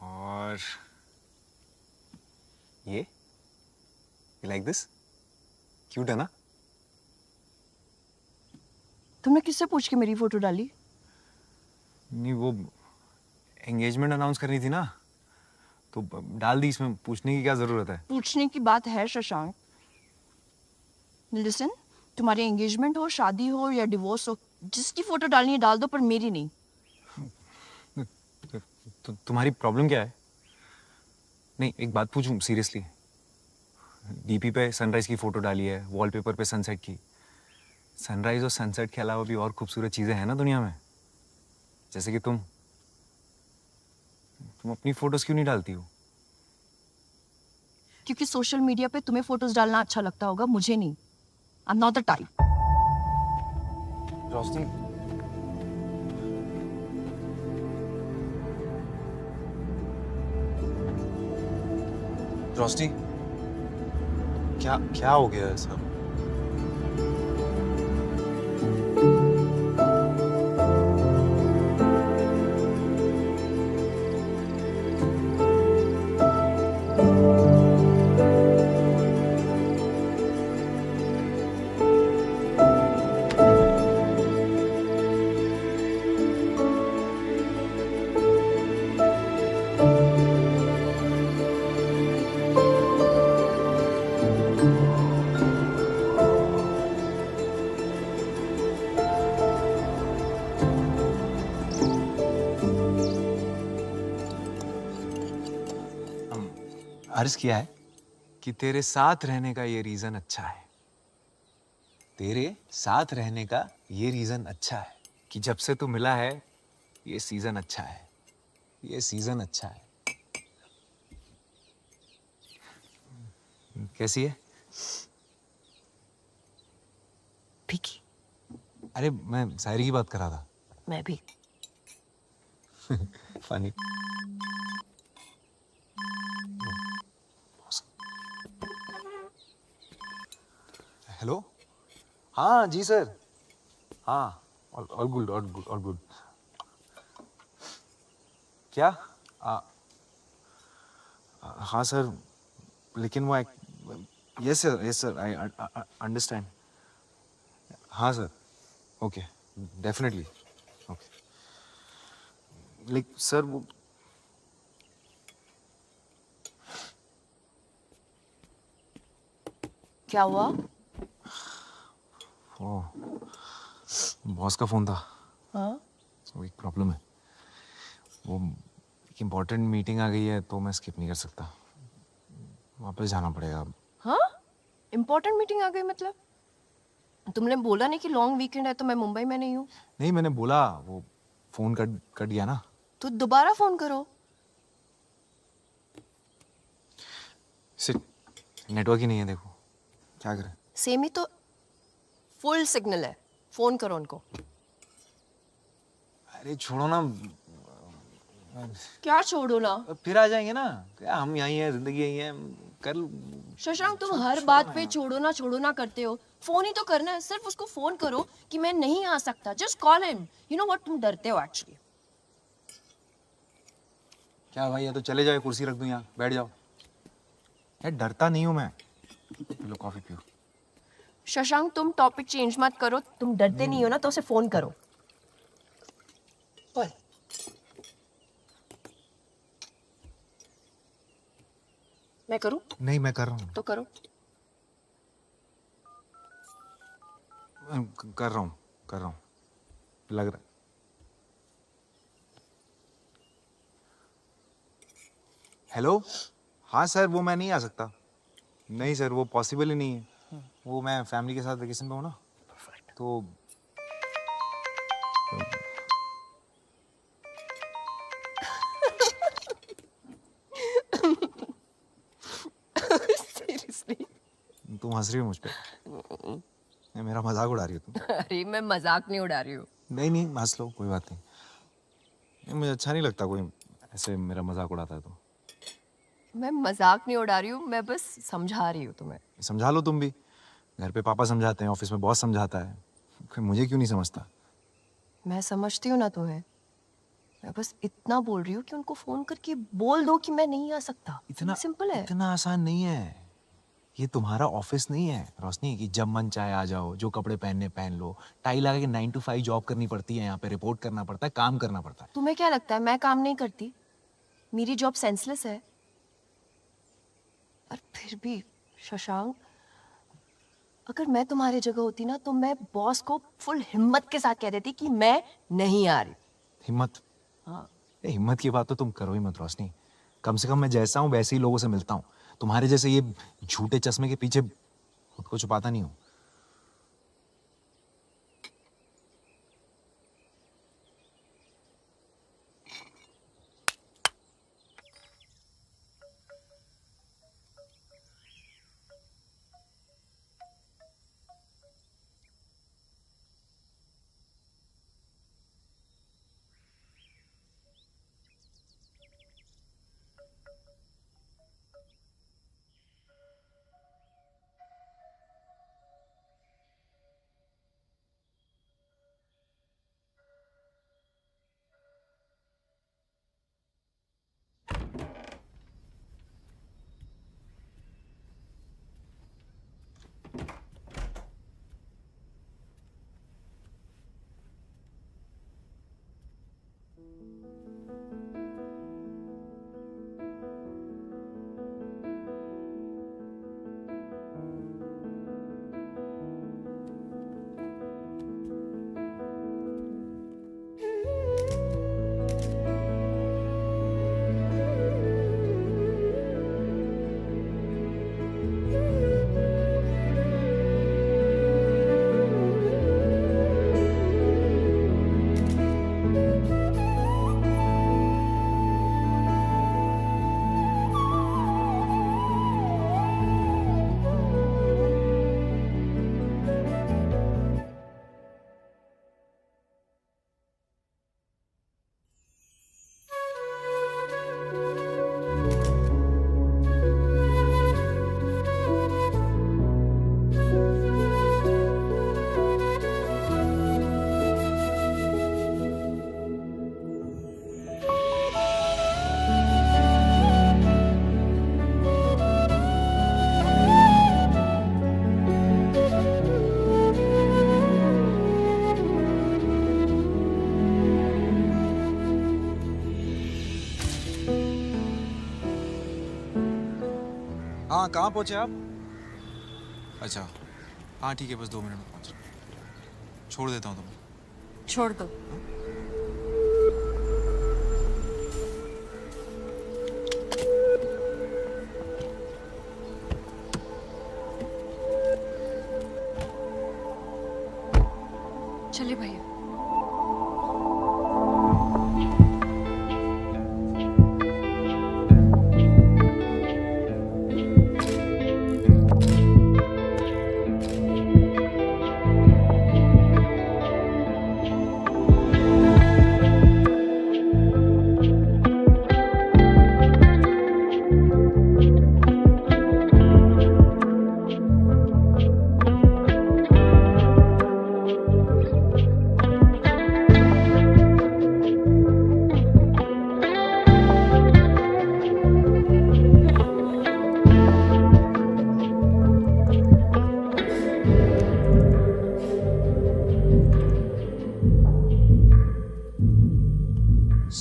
और ये यू लाइक दिस? क्यूट है ना? तुमने किससे पूछ के मेरी फोटो डाली? नहीं, वो एंगेजमेंट अनाउंस करनी थी ना, तो डाल दी। इसमें पूछने की क्या जरूरत है? पूछने की बात है शशांक। लिसन, तुम्हारी एंगेजमेंट हो, शादी हो या डिवोर्स हो, जिसकी फोटो डालनी है डाल दो, पर मेरी नहीं। तुम्हारी प्रॉब्लम क्या है? नहीं, एक बात पूछूं सीरियसली। डीपी पे सनराइज की फोटो डाली है, वॉलपेपर पे सनसेट की। सनराइज और सनसेट के अलावा भी और खूबसूरत चीजें हैं ना दुनिया में, जैसे कि तुम अपनी फोटोज क्यों नहीं डालती हो? क्योंकि सोशल मीडिया पे तुम्हें फोटोज डालना अच्छा लगता होगा, मुझे नहीं। I am not the type. Roshni, Roshni, क्या क्या हो गया है सब? अर्ज किया है कि तेरे साथ रहने का ये रीजन अच्छा है। तेरे साथ रहने का ये रीजन अच्छा है कि जब से तू मिला है ये सीजन अच्छा है, ये सीजन अच्छा है। कैसी है? फीकी। अरे मैं शायरी की बात कर रहा था। मैं भी। फनी। हेलो, हाँ जी सर, हाँ all good all good all good. क्या? हाँ सर, लेकिन वो यस सर आई अंडरस्टैंड। हाँ सर, ओके डेफिनेटली ओके। लेकिन सर वो क्या हुआ? वो बॉस का फोन था। हाँ? तो एक प्रॉब्लम है, वो एक इम्पोर्टेंट मीटिंग आ गई है तो मैं स्किप नहीं कर सकता, वापस जाना पड़ेगा। हाँ? इम्पोर्टेंट मीटिंग आ गई मतलब? तुमने बोला नहीं कि लॉन्ग वीकेंड है तो मैं मुंबई में नहीं हूँ? नहीं, मैंने बोला, वो फोन कट गया ना। तो दोबारा फोन करो। नेटवर्क ही नहीं है, देखो क्या करें। सेम ही तो फुल सिग्नल है, फोन करो उनको। अरे छोड़ो ना। क्या छोड़ो ना? फिर आ जाएंगे ना, क्या हम यहीं हैं, जिंदगी यहीं है, कर। शशांक तुम हर बात पे छोड़ो ना करते हो। फोन ही तो करना है, सिर्फ उसको फोन करो कि मैं नहीं आ सकता। Just call him. You know what, तुम डरते हो एक्चुअली। क्या भाई, या तो चले जाओ, कुर्सी रख दूं यहाँ, बैठ जाओ। यार डरता नहीं हूँ मैं। लो कॉफी पियो। शशांक तुम टॉपिक चेंज मत करो। तुम डरते नहीं हो ना तो उसे फोन करो। मैं करूं? नहीं, मैं कर रहा हूँ। तो करो। कर रहा हूँ लग रहा है। हेलो, हाँ सर, वो मैं नहीं आ सकता। नहीं सर, वो पॉसिबल ही नहीं है। वो मैं फैमिली के साथ वेकेशन पे हूँ ना, तो सीरियसली? तुम हंस रही हो मुझ पे? नहीं, मेरा मजाक उड़ा रही हो तुम। अरे मैं मजाक नहीं उड़ा रही हूँ। नहीं हंस लो, कोई बात नहीं। मुझे अच्छा नहीं लगता कोई ऐसे मेरा मजाक उड़ाता है तो। मैं मजाक नहीं उड़ा रही हूँ, मैं बस समझा रही हूँ तुम्हें। समझा लो तुम भी। घर पे पापा समझाते हैं, ऑफिस में बॉस समझाता है, फिर मुझे क्यों नहीं समझता? मैं समझती हूँ ना तुम्हें। मैं बस इतना बोल रही हूँ कि उनको फोन करके बोल दो कि मैं नहीं आ सकता। इतना सिंपल है। इतना आसान नहीं है। ये तुम्हारा ऑफिस नहीं है रोशनी कि जब मन चाहे आ जाओ, जो कपड़े पहनने पहन लो। टाई लगा के 9 to 5 जॉब करनी पड़ती है, यहाँ पे रिपोर्ट करना पड़ता है, काम करना पड़ता है। तुम्हें क्या लगता है मैं काम नहीं करती? मेरी जॉब सेंसलेस है। और फिर भी शशांक, अगर मैं तुम्हारी जगह होती ना तो मैं बॉस को फुल हिम्मत के साथ कह देती कि मैं नहीं आ रही। हिम्मत? हाँ। हिम्मत की बात तो तुम करो ही मत रोशनी। कम से कम मैं जैसा हूँ वैसे ही लोगों से मिलता हूँ। तुम्हारे जैसे ये झूठे चश्मे के पीछे खुद को छुपाता नहीं हूँ। हाँ कहाँ पहुँचे आप? अच्छा हाँ ठीक है, बस 2 मिनट में पहुँच रहा हूँ। छोड़ देता हूँ तुम्हें। छोड़ दो। चलिए भैया।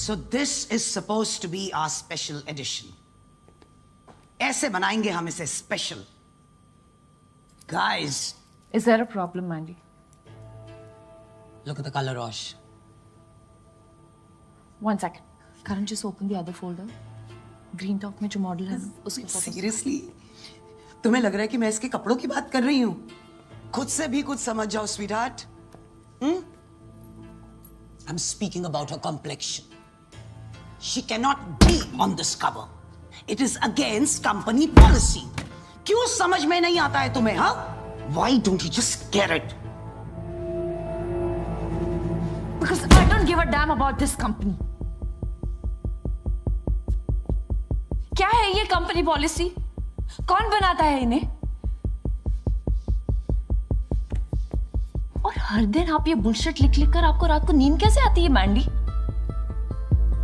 So this is supposed to be our special edition. ऐसे बनाएंगे हम इसे special. Guys. Is there a problem, Mandy? Look at the color, Rosh. One second. Karan, just open the other folder. Green Talk में जो model है उसके photo. Seriously? तुम्हें लग रहा है कि मैं इसके कपड़ों की बात कर रही हूँ? खुद से भी कुछ समझ जाओ, sweetheart. I'm speaking about her complexion. She cannot be on this cover. It is against company policy. क्यों समझ में नहीं आता है तुम्हें, हाँ? Why don't you just get it? Because I don't give a damn about this company. क्या है ये कंपनी पॉलिसी? कौन बनाता है इन्हें? और हर दिन आप ये बुलशिट लिख लिख कर आपको रात को नींद कैसे आती है, मैंडी?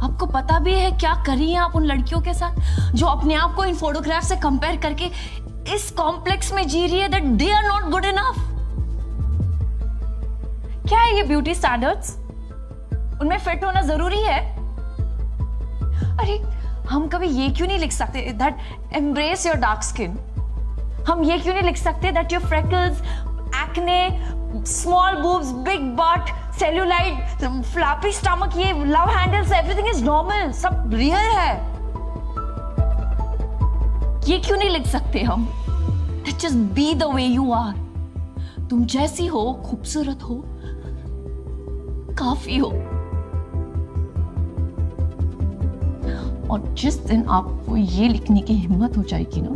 आपको पता भी है क्या करी है आप उन लड़कियों के साथ जो अपने आप को इन फोटोग्राफ से कंपेयर करके इस कॉम्प्लेक्स में जी रही है that they are not good enough? क्या है ये ब्यूटी स्टैंडर्ड्स? उनमें फिट होना जरूरी है? अरे हम कभी ये क्यों नहीं लिख सकते that embrace your dark skin? हम ये क्यों नहीं लिख सकते that your freckles, acne, small boobs, big butt, cellulite, flappy stomach, ये love handles, everything is normal, सब रियल है? ये क्यों नहीं लिख सकते हम that just be the way you are? तुम जैसी हो, खूबसूरत हो, काफी हो। और जिस दिन आपको ये लिखने की हिम्मत हो जाएगी ना,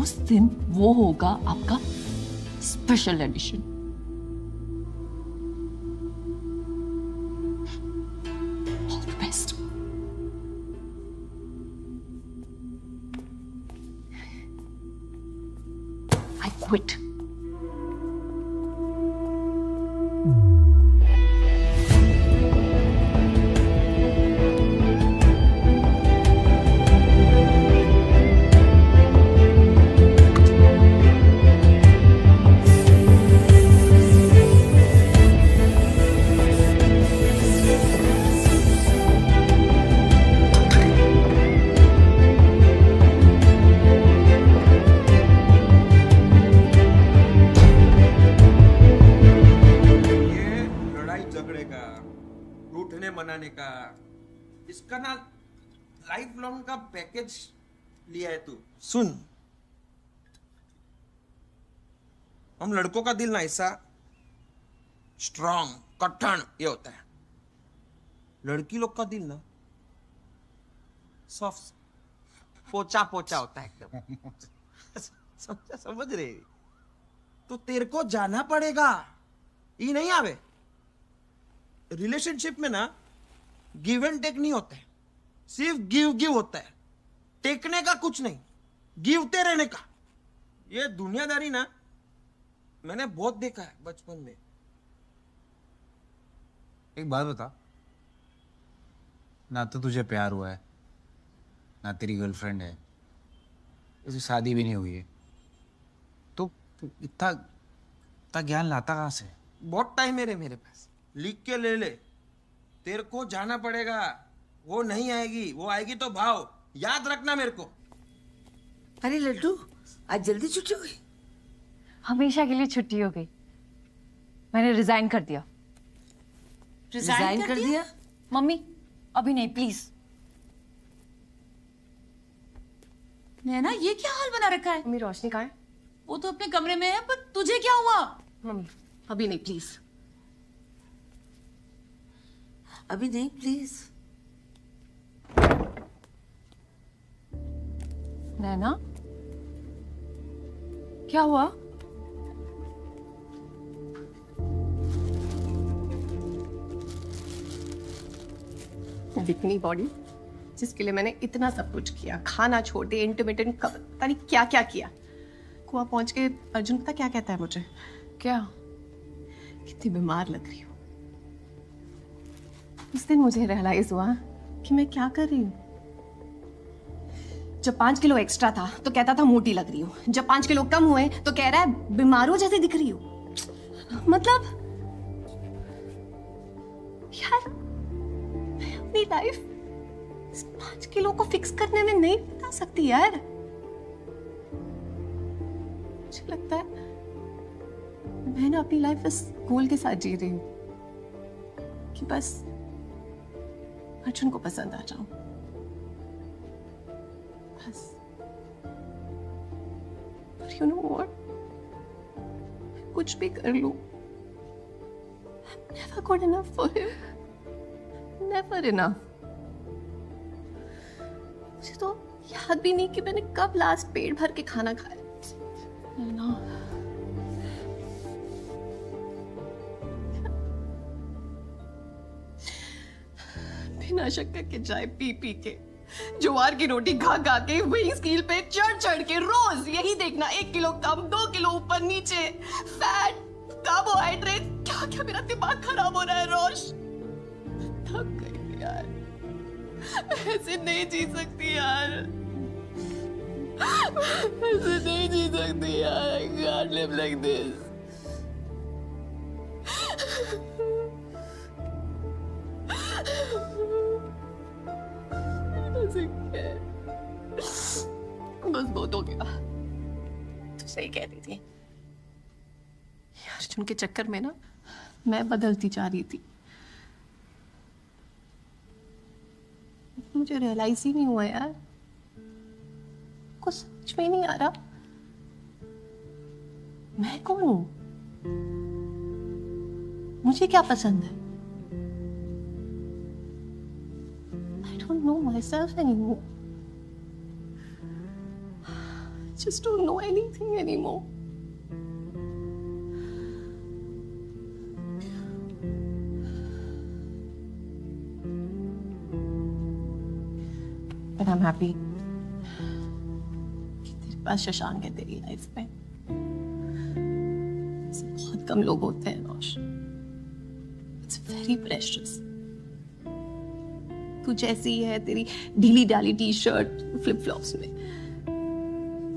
उस दिन वो होगा आपका special edition. All the best. I quit. इसका ना लाइफ लॉन्ग का पैकेज लिया है तू। सुन, हम लड़कों का दिल ना ऐसा स्ट्रॉन्ग, कठिन ये होता है। लड़की लोग का दिल ना सॉफ्ट, पोचा पोचा होता है एकदम। समझ रहे? तो तेरे को जाना पड़ेगा, ये नहीं आवे। रिलेशनशिप में ना गिव एंड टेक नहीं होता है, सिर्फ गिव गिव होता है। टेकने का कुछ नहीं, गिवते रहने का। ये दुनियादारी ना मैंने बहुत देखा है बचपन में। एक बात बता, ना तो तुझे प्यार हुआ है, ना तेरी गर्लफ्रेंड है, तुझे शादी भी नहीं हुई है, तो इतना ज्ञान लाता कहाँ से? बहुत टाइम है रे मेरे पास, लिख के ले ले। तेरे को जाना पड़ेगा, वो नहीं आएगी, वो आएगी तो भाव। याद रखना मेरे को। अरे लड्डू, आज जल्दी छुट्टी हो गई? हमेशा के लिए छुट्टी हो गई। मैंने रिजाइन कर दिया। रिजाइन कर दिया? मम्मी अभी नहीं, प्लीज। नैना, ये क्या हाल बना रखा है? मम्मी रोशनी कहाँ है? वो तो अपने कमरे में है, पर तुझे क्या हुआ? मम्मी अभी नहीं, प्लीज। अभी नहीं, प्लीज। नैना, क्या हुआ? दिखनी बॉडी जिसके लिए मैंने इतना सब कुछ किया, खाना छोड़ दिया, इंटरमिटेंट पता नहीं क्या क्या किया। कुआ पहुंच के अर्जुन पता क्या कहता है मुझे? क्या? कितनी बीमार लग रही हूँ। उस दिन मुझे रियलाइज हुआ कि मैं क्या कर रही हूँ। जब 5 किलो एक्स्ट्रा था तो कहता था मोटी लग रही हूँ, जब 5 किलो कम हुए तो कह रहा है बीमारों जैसे दिख रही हूँ। मतलब यार, मैं अपनी लाइफ 5 किलो को फिक्स करने में नहीं बता सकती यार। मुझे लगता है मैं ना अपनी लाइफ इस गोल के साथ जी रही हूँ कि बस अर्जुन को पसंद आ जाऊं, बस। But you know what? मैं कुछ भी कर लूं, I'm never good enough for him. Never enough. मुझे तो याद भी नहीं कि मैंने कब लास्ट पेट भर के खाना खाया। No. बिना शक्कर के चाय पी पी के, ज्वार की रोटी खा खा के, वही स्कील पे चढ़ चढ़ के रोज यही देखना, 1 किलो कम, 2 किलो ऊपर नीचे, फैट, कार्बोहाइड्रेट, क्या क्या मेरा दिमाग खराब हो रहा है रोश। थक गई यार, ऐसे नहीं जी सकती यार, ऐसे नहीं जी सकती यार। I can't live like this. बस बहुत हो गया। तू सही कहती थी, अर्जुन के चक्कर में ना मैं बदलती जा रही थी। मुझे रियलाइज ही नहीं हुआ यार, कुछ समझ में नहीं आ रहा मैं कौन हूं, मुझे क्या पसंद है। I don't know myself anymore. I just don't know anything anymore. But I'm happy कि तेरे पास शशांक है तेरी लाइफ में। ऐसे बहुत कम लोग होते हैं रोश। It's very precious. तू जैसी है, तेरी ढीली डाली टी शर्ट, फ्लिप फ्लॉप्स में,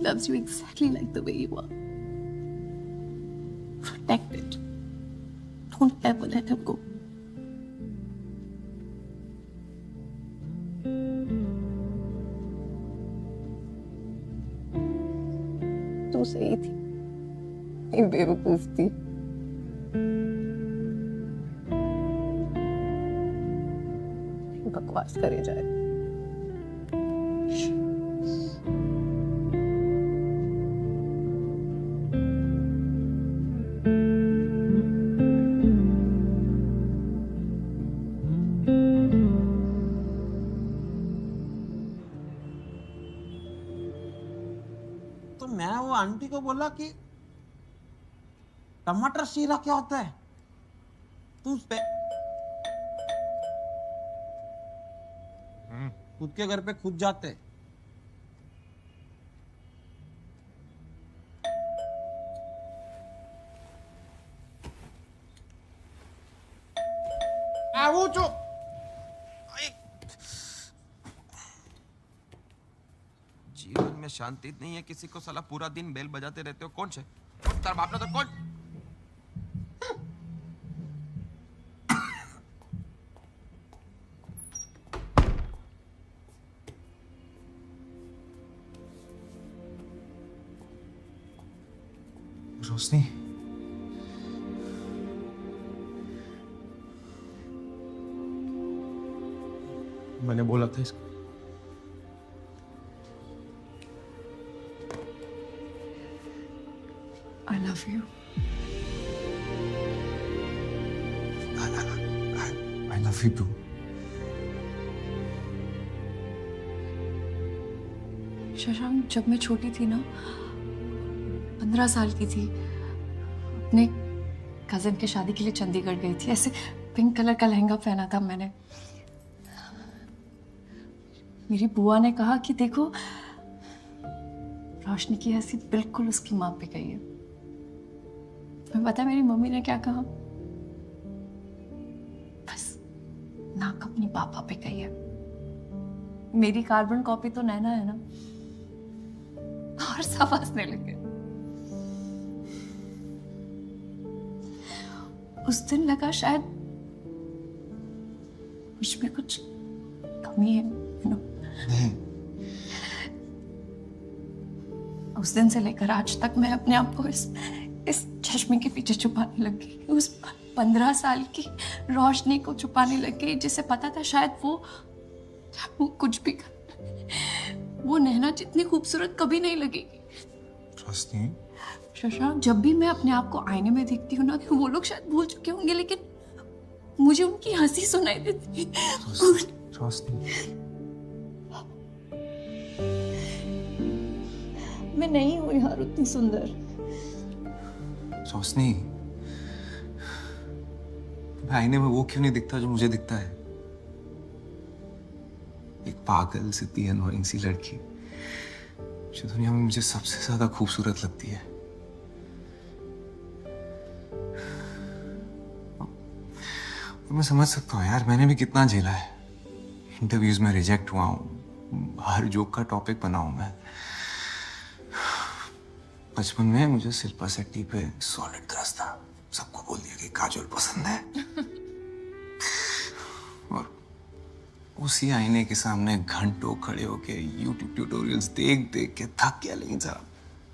loves you exactly like the way you are. Protect it. Don't ever let him go. तू सही थी, मैं बेवकूफ थी। बकवास करे जाए। तो मैं वो आंटी को बोला कि टमाटर शीरा क्या होता है, तू खुद के घर पे खुद जाते। वो जो जीवन में शांति नहीं है किसी को, साला पूरा दिन बेल बजाते रहते हो। कौन से तेरा बाप ने तो कौन? रोशनी, मैंने बोला था इसको। I love you. I love you too. Shashank, जब मैं छोटी थी ना, 15 साल की थी, अपने कजिन के शादी के लिए चंडीगढ़ गई थी। ऐसे पिंक कलर का लहंगा पहना था मैंने। मेरी बुआ ने कहा कि देखो, रोशनी की हंसी बिल्कुल उसकी माँ पे गई है। तुम्हें पता है मेरी मम्मी ने क्या कहा? बस नाक अपनी पापा पे गई है। मेरी कार्बन कॉपी तो नैना है ना। और सब हंसने लगे। उस दिन लगा शायद मुझ में कुछ कमी है, यू नो। उस दिन से लेकर आज तक मैं अपने आप को इस चश्मे के पीछे छुपाने लगी। उस 15 साल की रोशनी को छुपाने लगी, जिसे पता था शायद वो कुछ भी कर, वो नैना जितनी खूबसूरत कभी नहीं लगेगी। रोशनी, शशांक, जब भी मैं अपने आप को आईने में देखती हूँ ना, कि वो लोग शायद भूल चुके होंगे, लेकिन मुझे उनकी हंसी सुनाई देती है। रोशनी, मैं नहीं हूँ यार उतनी सुंदर। रोशनी, आईने में वो क्यों नहीं दिखता जो मुझे दिखता है? एक पागल सी अनोइंग सी लड़की जो दुनिया में मुझे सबसे ज्यादा खूबसूरत लगती है। और मैं समझ सकता हूँ यार, मैंने भी कितना झेला है। इंटरव्यूज में रिजेक्ट हुआ हूँ, हर जोक का टॉपिक बना हूं मैं। बचपन में मुझे शिल्पा शेट्टी पे सॉलिड क्रश था। सबको बोल दिया कि काजोल पसंद है। और उसी आईने के सामने घंटों खड़े होके YouTube ट्यूटोरियल्स देख देख के थक गया। लेकिन जरा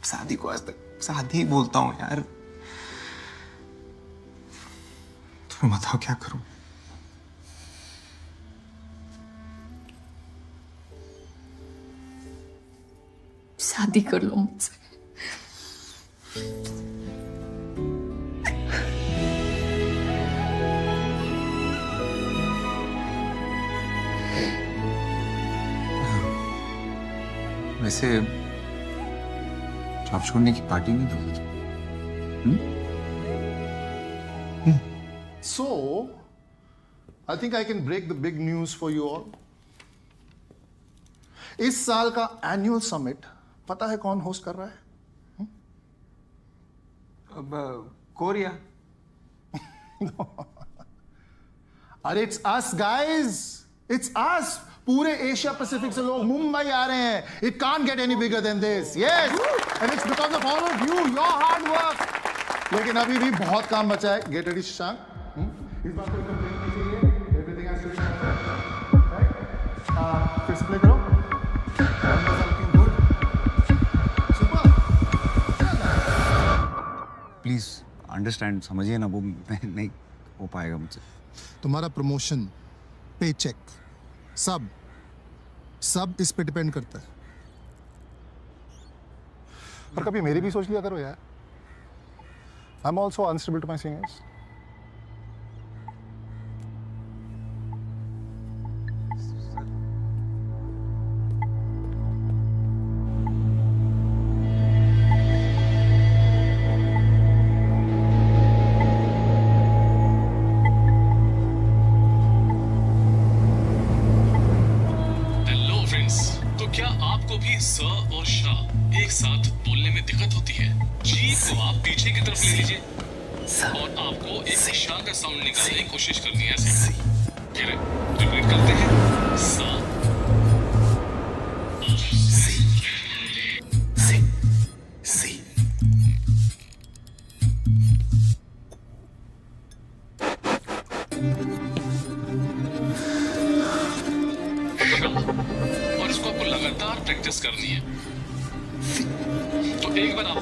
शादी को आज तक शादी ही बोलता हूँ यार। तुम्हें बताओ क्या करूं? शादी कर लो मुझसे। वैसे जॉब छोड़ने की पार्टी नहीं दोगे तुम? So, I think I can break the big news for you all. इस साल का एनुअल समिट पता है कौन होस्ट कर रहा है? अब कोरिया। अरे it's us guys, it's us. पूरे एशिया पैसिफिक से लोग मुंबई आ रहे हैं। It can't get any bigger than this. Yes, and it's because of all of you, your hard work. लेकिन अभी भी बहुत काम बचा है। Get ready Shashank. इस बात को कंप्लेन नहीं चाहिए। Everything has to be perfect, right? फिर प्ले करो। प्लीज अंडरस्टैंड, समझिए ना, वो नहीं हो पाएगा मुझसे। तुम्हारा प्रमोशन, पे चेक, सब इस पे डिपेंड करता है। पर कभी मेरी भी सोच लिया करो यार। I am also unstable to my seniors. और शाह एक साथ बोलने में दिक्कत होती है। जी को आप पीछे की तरफ ले लीजिए और आपको एक शाह का साउंड निकालने की कोशिश करनी है। ऐसे फिर रिपीट करते हैं। सा और इसको आपको लगातार प्रैक्टिस करनी है। तो एक बनाओ।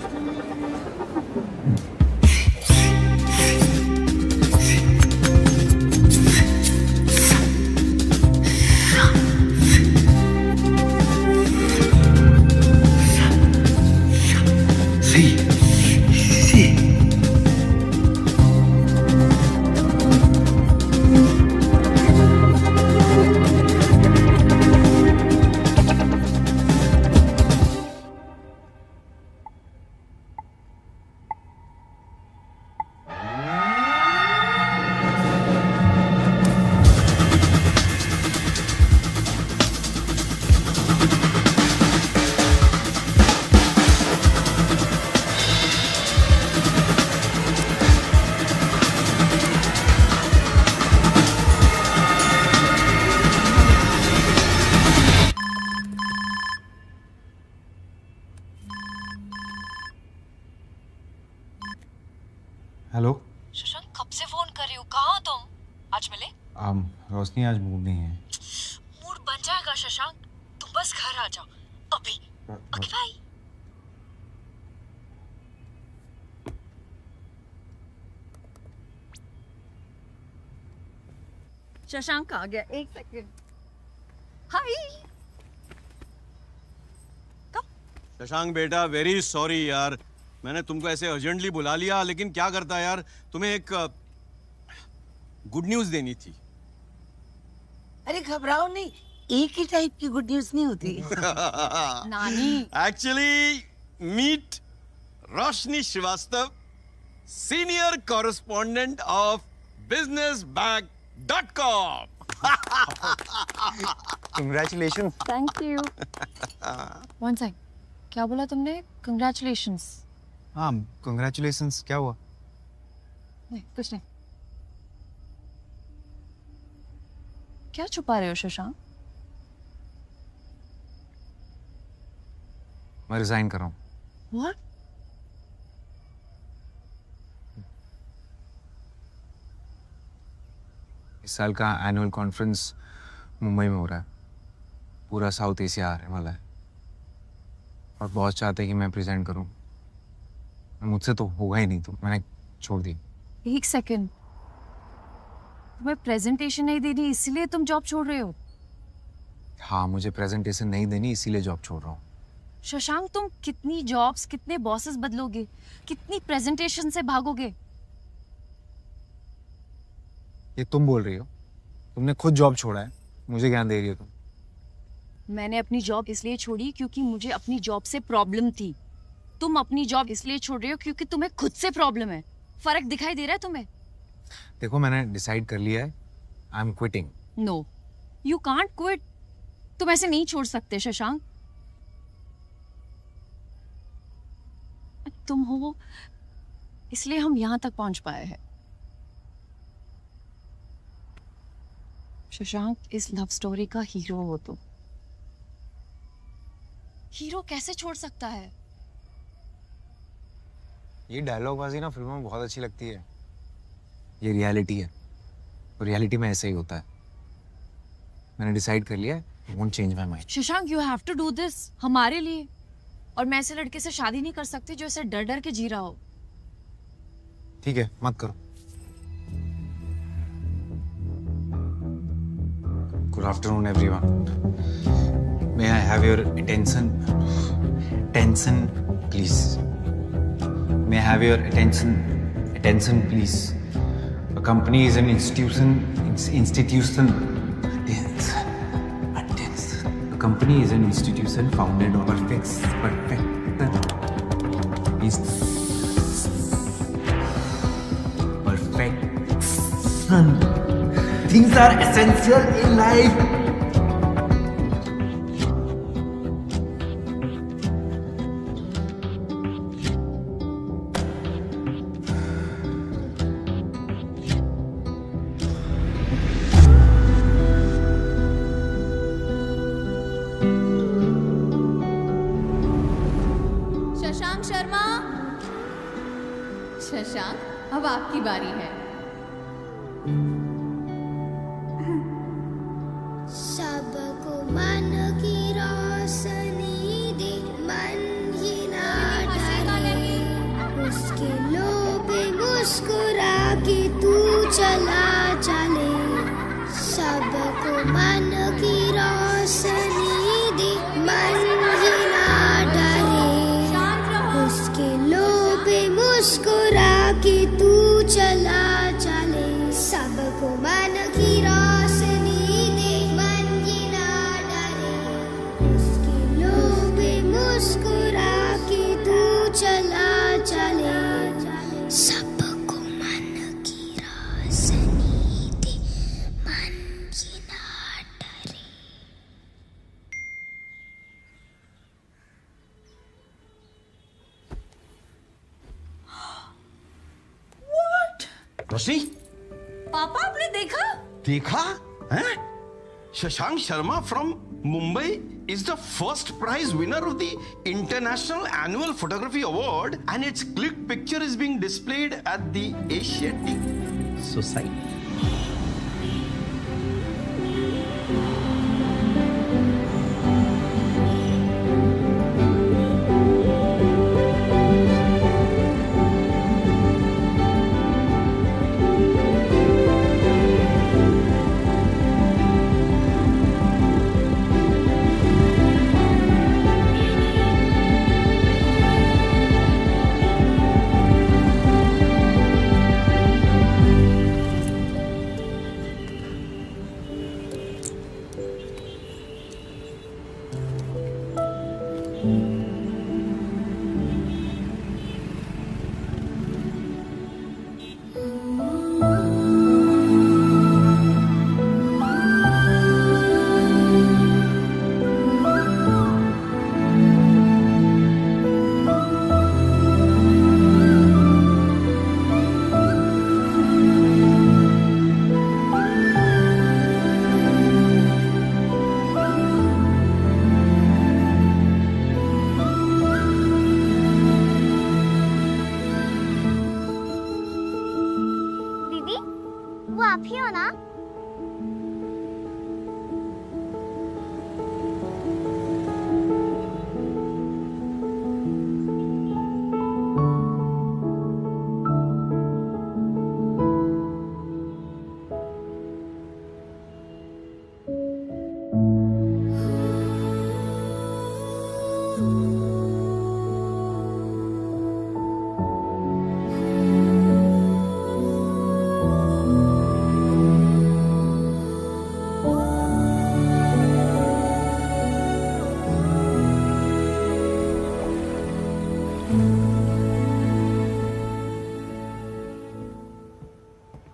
हेलो शशांक, कब से फोन कर रही हो? कहाँ हो तुम? आज मिले? रोशनी आज मूड नहीं है। मूड बन जाएगा शशांक, तुम बस घर आ जाओ अभी। Okay bye. शशांक आ गया, एक सेकंड। हाय। शशांक बेटा, वेरी सॉरी यार, मैंने तुमको ऐसे अर्जेंटली बुला लिया, लेकिन क्या करता यार, तुम्हें एक गुड न्यूज देनी थी। अरे घबराओ नहीं, एक ही टाइप की गुड न्यूज नहीं होती। नानी। Actually meet Roshni Shrivastava, senior correspondent of businessbag.com। Congratulations। Thank you. One sec, क्या बोला तुमने? कंग्रेचुलेशंस। हाँ, congratulations। क्या हुआ? नहीं, कुछ नहीं। क्या छुपा रहे हो शशांक? मैं रिजाइन कर रहा हूँ। What? इस साल का एनुअल कॉन्फ्रेंस मुंबई में हो रहा है। पूरा साउथ एशिया आने वाला है और बहुत चाहते हैं कि मैं प्रेजेंट करूं। मुझसे तो होगा ही नहीं, तो मैंने छोड़ दी। एक सेकंड, तुम्हें प्रेजेंटेशन नहीं देनी इसलिए तुम जॉब छोड़ रहे हो? हाँ, मुझे प्रेजेंटेशन नहीं देनी इसीलिए जॉब छोड़ रहा हूँ। शशांक, तुम कितनी जॉब्स, कितने बॉसेस बदलोगे, कितनी प्रेजेंटेशन से भागोगे? ये तुम बोल रही हो? तुमने खुद जॉब छोड़ा है, मुझे ज्ञान दे रही हो तुम। मैंने अपनी जॉब इसलिए छोड़ी क्योंकि मुझे अपनी जॉब से प्रॉब्लम थी। तुम अपनी जॉब इसलिए छोड़ रहे हो क्योंकि तुम्हें खुद से प्रॉब्लम है। फर्क दिखाई दे रहा है तुम्हें? देखो, मैंने डिसाइड कर लिया है, I am quitting. No, you can't quit. तुम ऐसे नहीं छोड़ सकते शशांक। तुम हो इसलिए हम यहां तक पहुंच पाए हैं। शशांक, इस लव स्टोरी का हीरो हो तुम। हीरो कैसे छोड़ सकता है? ये डायलॉग बाजी ना फिल्मों में बहुत अच्छी लगती है। ये रियलिटी है और रियलिटी में ऐसे ही होता है। मैंने डिसाइड कर लिया है, won't change my mind. Shashank, you have to do this हमारे लिए। और मैं ऐसे लड़के से शादी नहीं कर सकती जो ऐसे डर डर के जी रहा हो। ठीक है, मत करो। Good afternoon everyone. May I have your attention? Tension please. May I have your attention? Attention, please. A company is an institution. Attention. A company is an institution founded on perfection. Things are essential in life. Shashank Sharma, Shashank, अब आपकी बारी है। सबको मन की रोशनी दे, मन ही ना चला चले, सबको मन की रोशनी दे, मन ही ना डरे, उसके लोभ पे मुस्कुरा के तू चला चले, सबको मन की रोशनी दे, मन ही ना डरे, उसके लोभ पे मुस्कुरा के तू चला चले, सबको मन की रोशनी दे, मन ही ना डरे। रोशनी, पापा आपने देखा? देखा हैं? Shashank Sharma from Mumbai is the first prize winner of the International Annual Photography Award, and its click picture is being displayed at the Asiatic Society. दीदी, वो आप ही हो ना?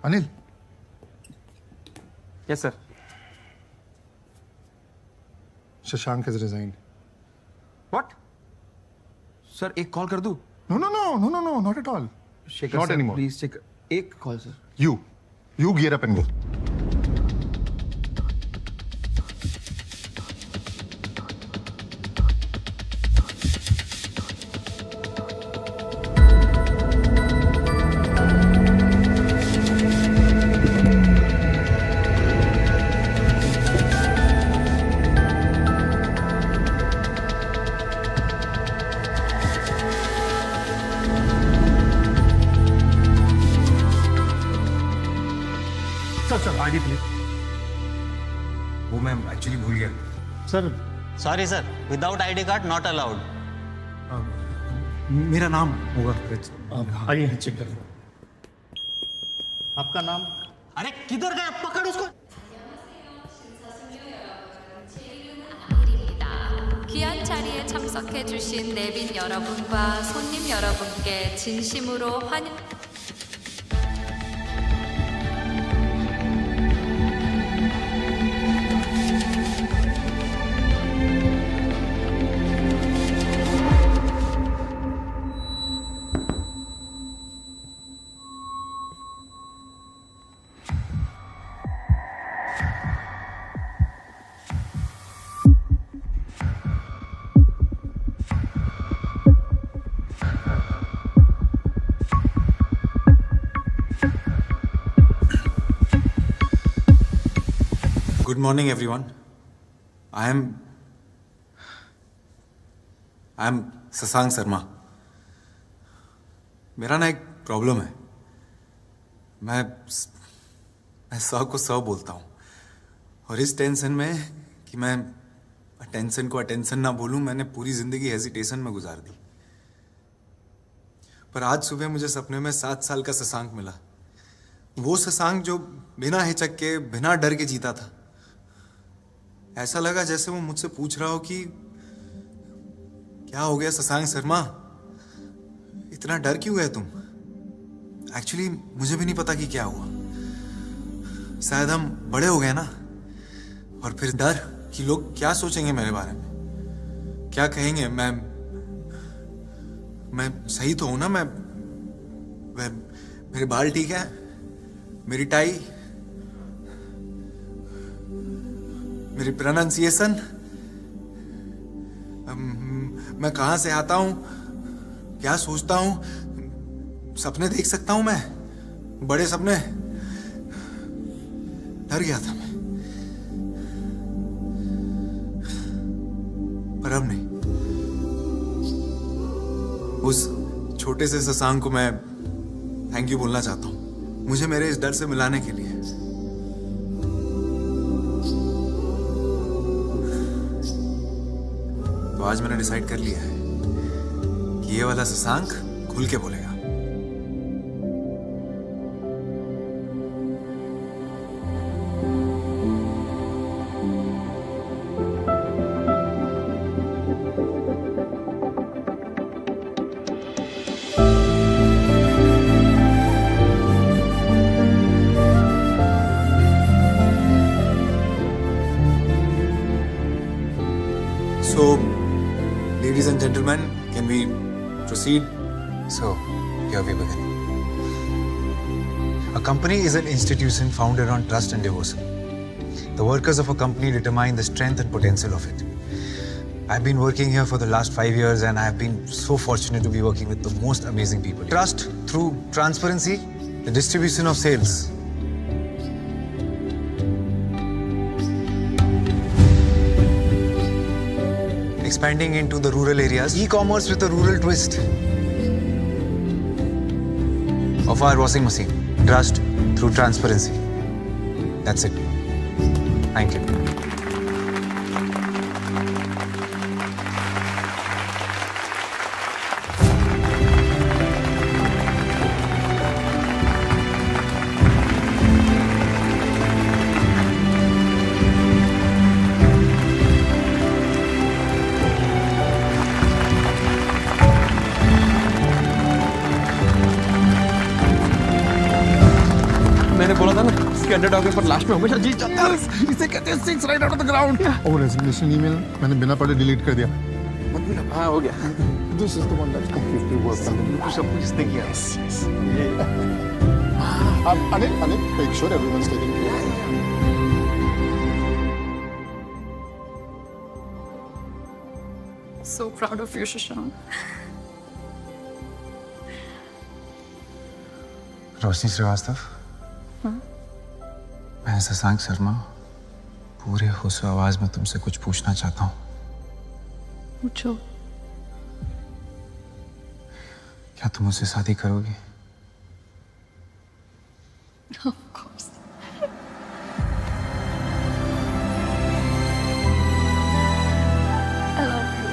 Anil, yes sir. Shashank has resigned. What? Sir एक कॉल कर दूं? No, no, no, no, no, no, not at all. Shekhar Not sir, anymore. Please Shekhar, एक call sir. You gear up and go. Sir ID please. वो मैं एक्चुअली भूल गया sir. Sorry sir, without ID card not allowed. मेरा नाम होगा। आइए check कर। आपका नाम? अरे किधर गया, पकड़ उसको। 귀한 자리에 참석해주신 내빈 여러분과 손님 여러분께 진심으로 환영. Good morning, everyone. I am Shashank Sharma. मेरा ना एक प्रॉब्लम है. मैं मैं 100 को 100 बोलता हूँ, और इस टेंशन में कि मैं अटेंशन को अटेंशन ना बोलूं, मैंने पूरी जिंदगी हेजिटेशन में गुजार दी। पर आज सुबह मुझे सपने में 7 साल का शशांक मिला, वो शशांक जो बिना हिचक के, बिना डर के जीता था। ऐसा लगा जैसे वो मुझसे पूछ रहा हो कि क्या हो गया शशांक शर्मा, इतना डर क्यों गए तुम? एक्चुअली मुझे भी नहीं पता कि क्या हुआ। शायद हम बड़े हो गए ना, और फिर डर कि लोग क्या सोचेंगे मेरे बारे में, क्या कहेंगे। मैं सही तो हूं ना? मैं मेरे बाल ठीक है, मेरी टाई, मेरी प्रोनाउंसिएशन, मैं कहां से आता हूं, क्या सोचता हूं, सपने देख सकता हूं मैं, बड़े सपने। डर गया था मैं, पर अब नहीं। उस छोटे से शशांक को मैं थैंक यू बोलना चाहता हूं, मुझे मेरे इस डर से मिलाने के लिए। तो आज मैंने डिसाइड कर लिया है कि ये वाला शशांक खुल के बोलेगा। So, ladies and gentlemen, can we proceed? So, here we begin. A company is an institution founded on trust and devotion. The workers of a company determine the strength and potential of it. I've been working here for the last 5 years, and I've been so fortunate to be working with the most amazing people. Trust through transparency, the distribution of sales. Expanding into the rural areas, e-commerce with a rural twist. Of our washing machine, trust through transparency. That's it. Thank you. मैंने बोला था ना, इसके underdog पर last में हमेशा जीत जाता है। इसे कहते हैं 6 right out of the ground. और रेजिग्नेशन ईमेल मैंने बिना पढ़े डिलीट कर दिया। हाँ, हो गया। This is the one that's completely worked. बिल्कुल सब कुछ इसने किया। Anil, make sure everyone's taking care. So proud of you, Shashank. रोशनी श्रीवास्तव, मैं शशांक शर्मा पूरे होश आवाज में तुमसे कुछ पूछना चाहता हूँ। पूछो। क्या तुम मुझसे शादी करोगी? Of course. I love you.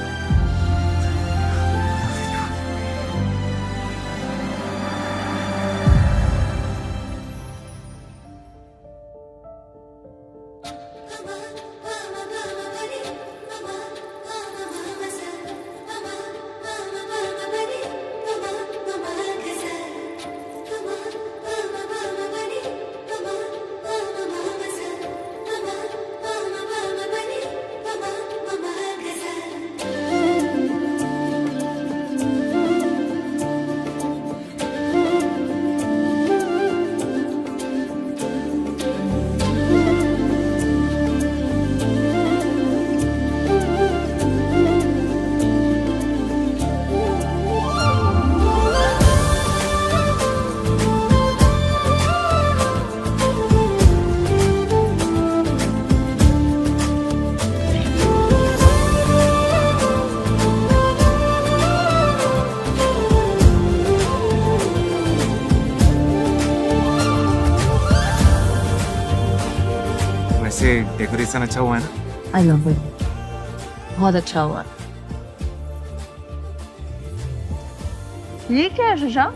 Operation अच्छा हुआ है ना? आई लव इट, बहुत अच्छा हुआ। ये क्या है शशांक?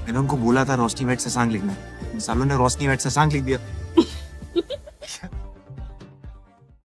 मैंने उनको बोला था रोशनी वेट शशांक लिखना, सालों ने रोशनी वेट शशांक लिख दिया।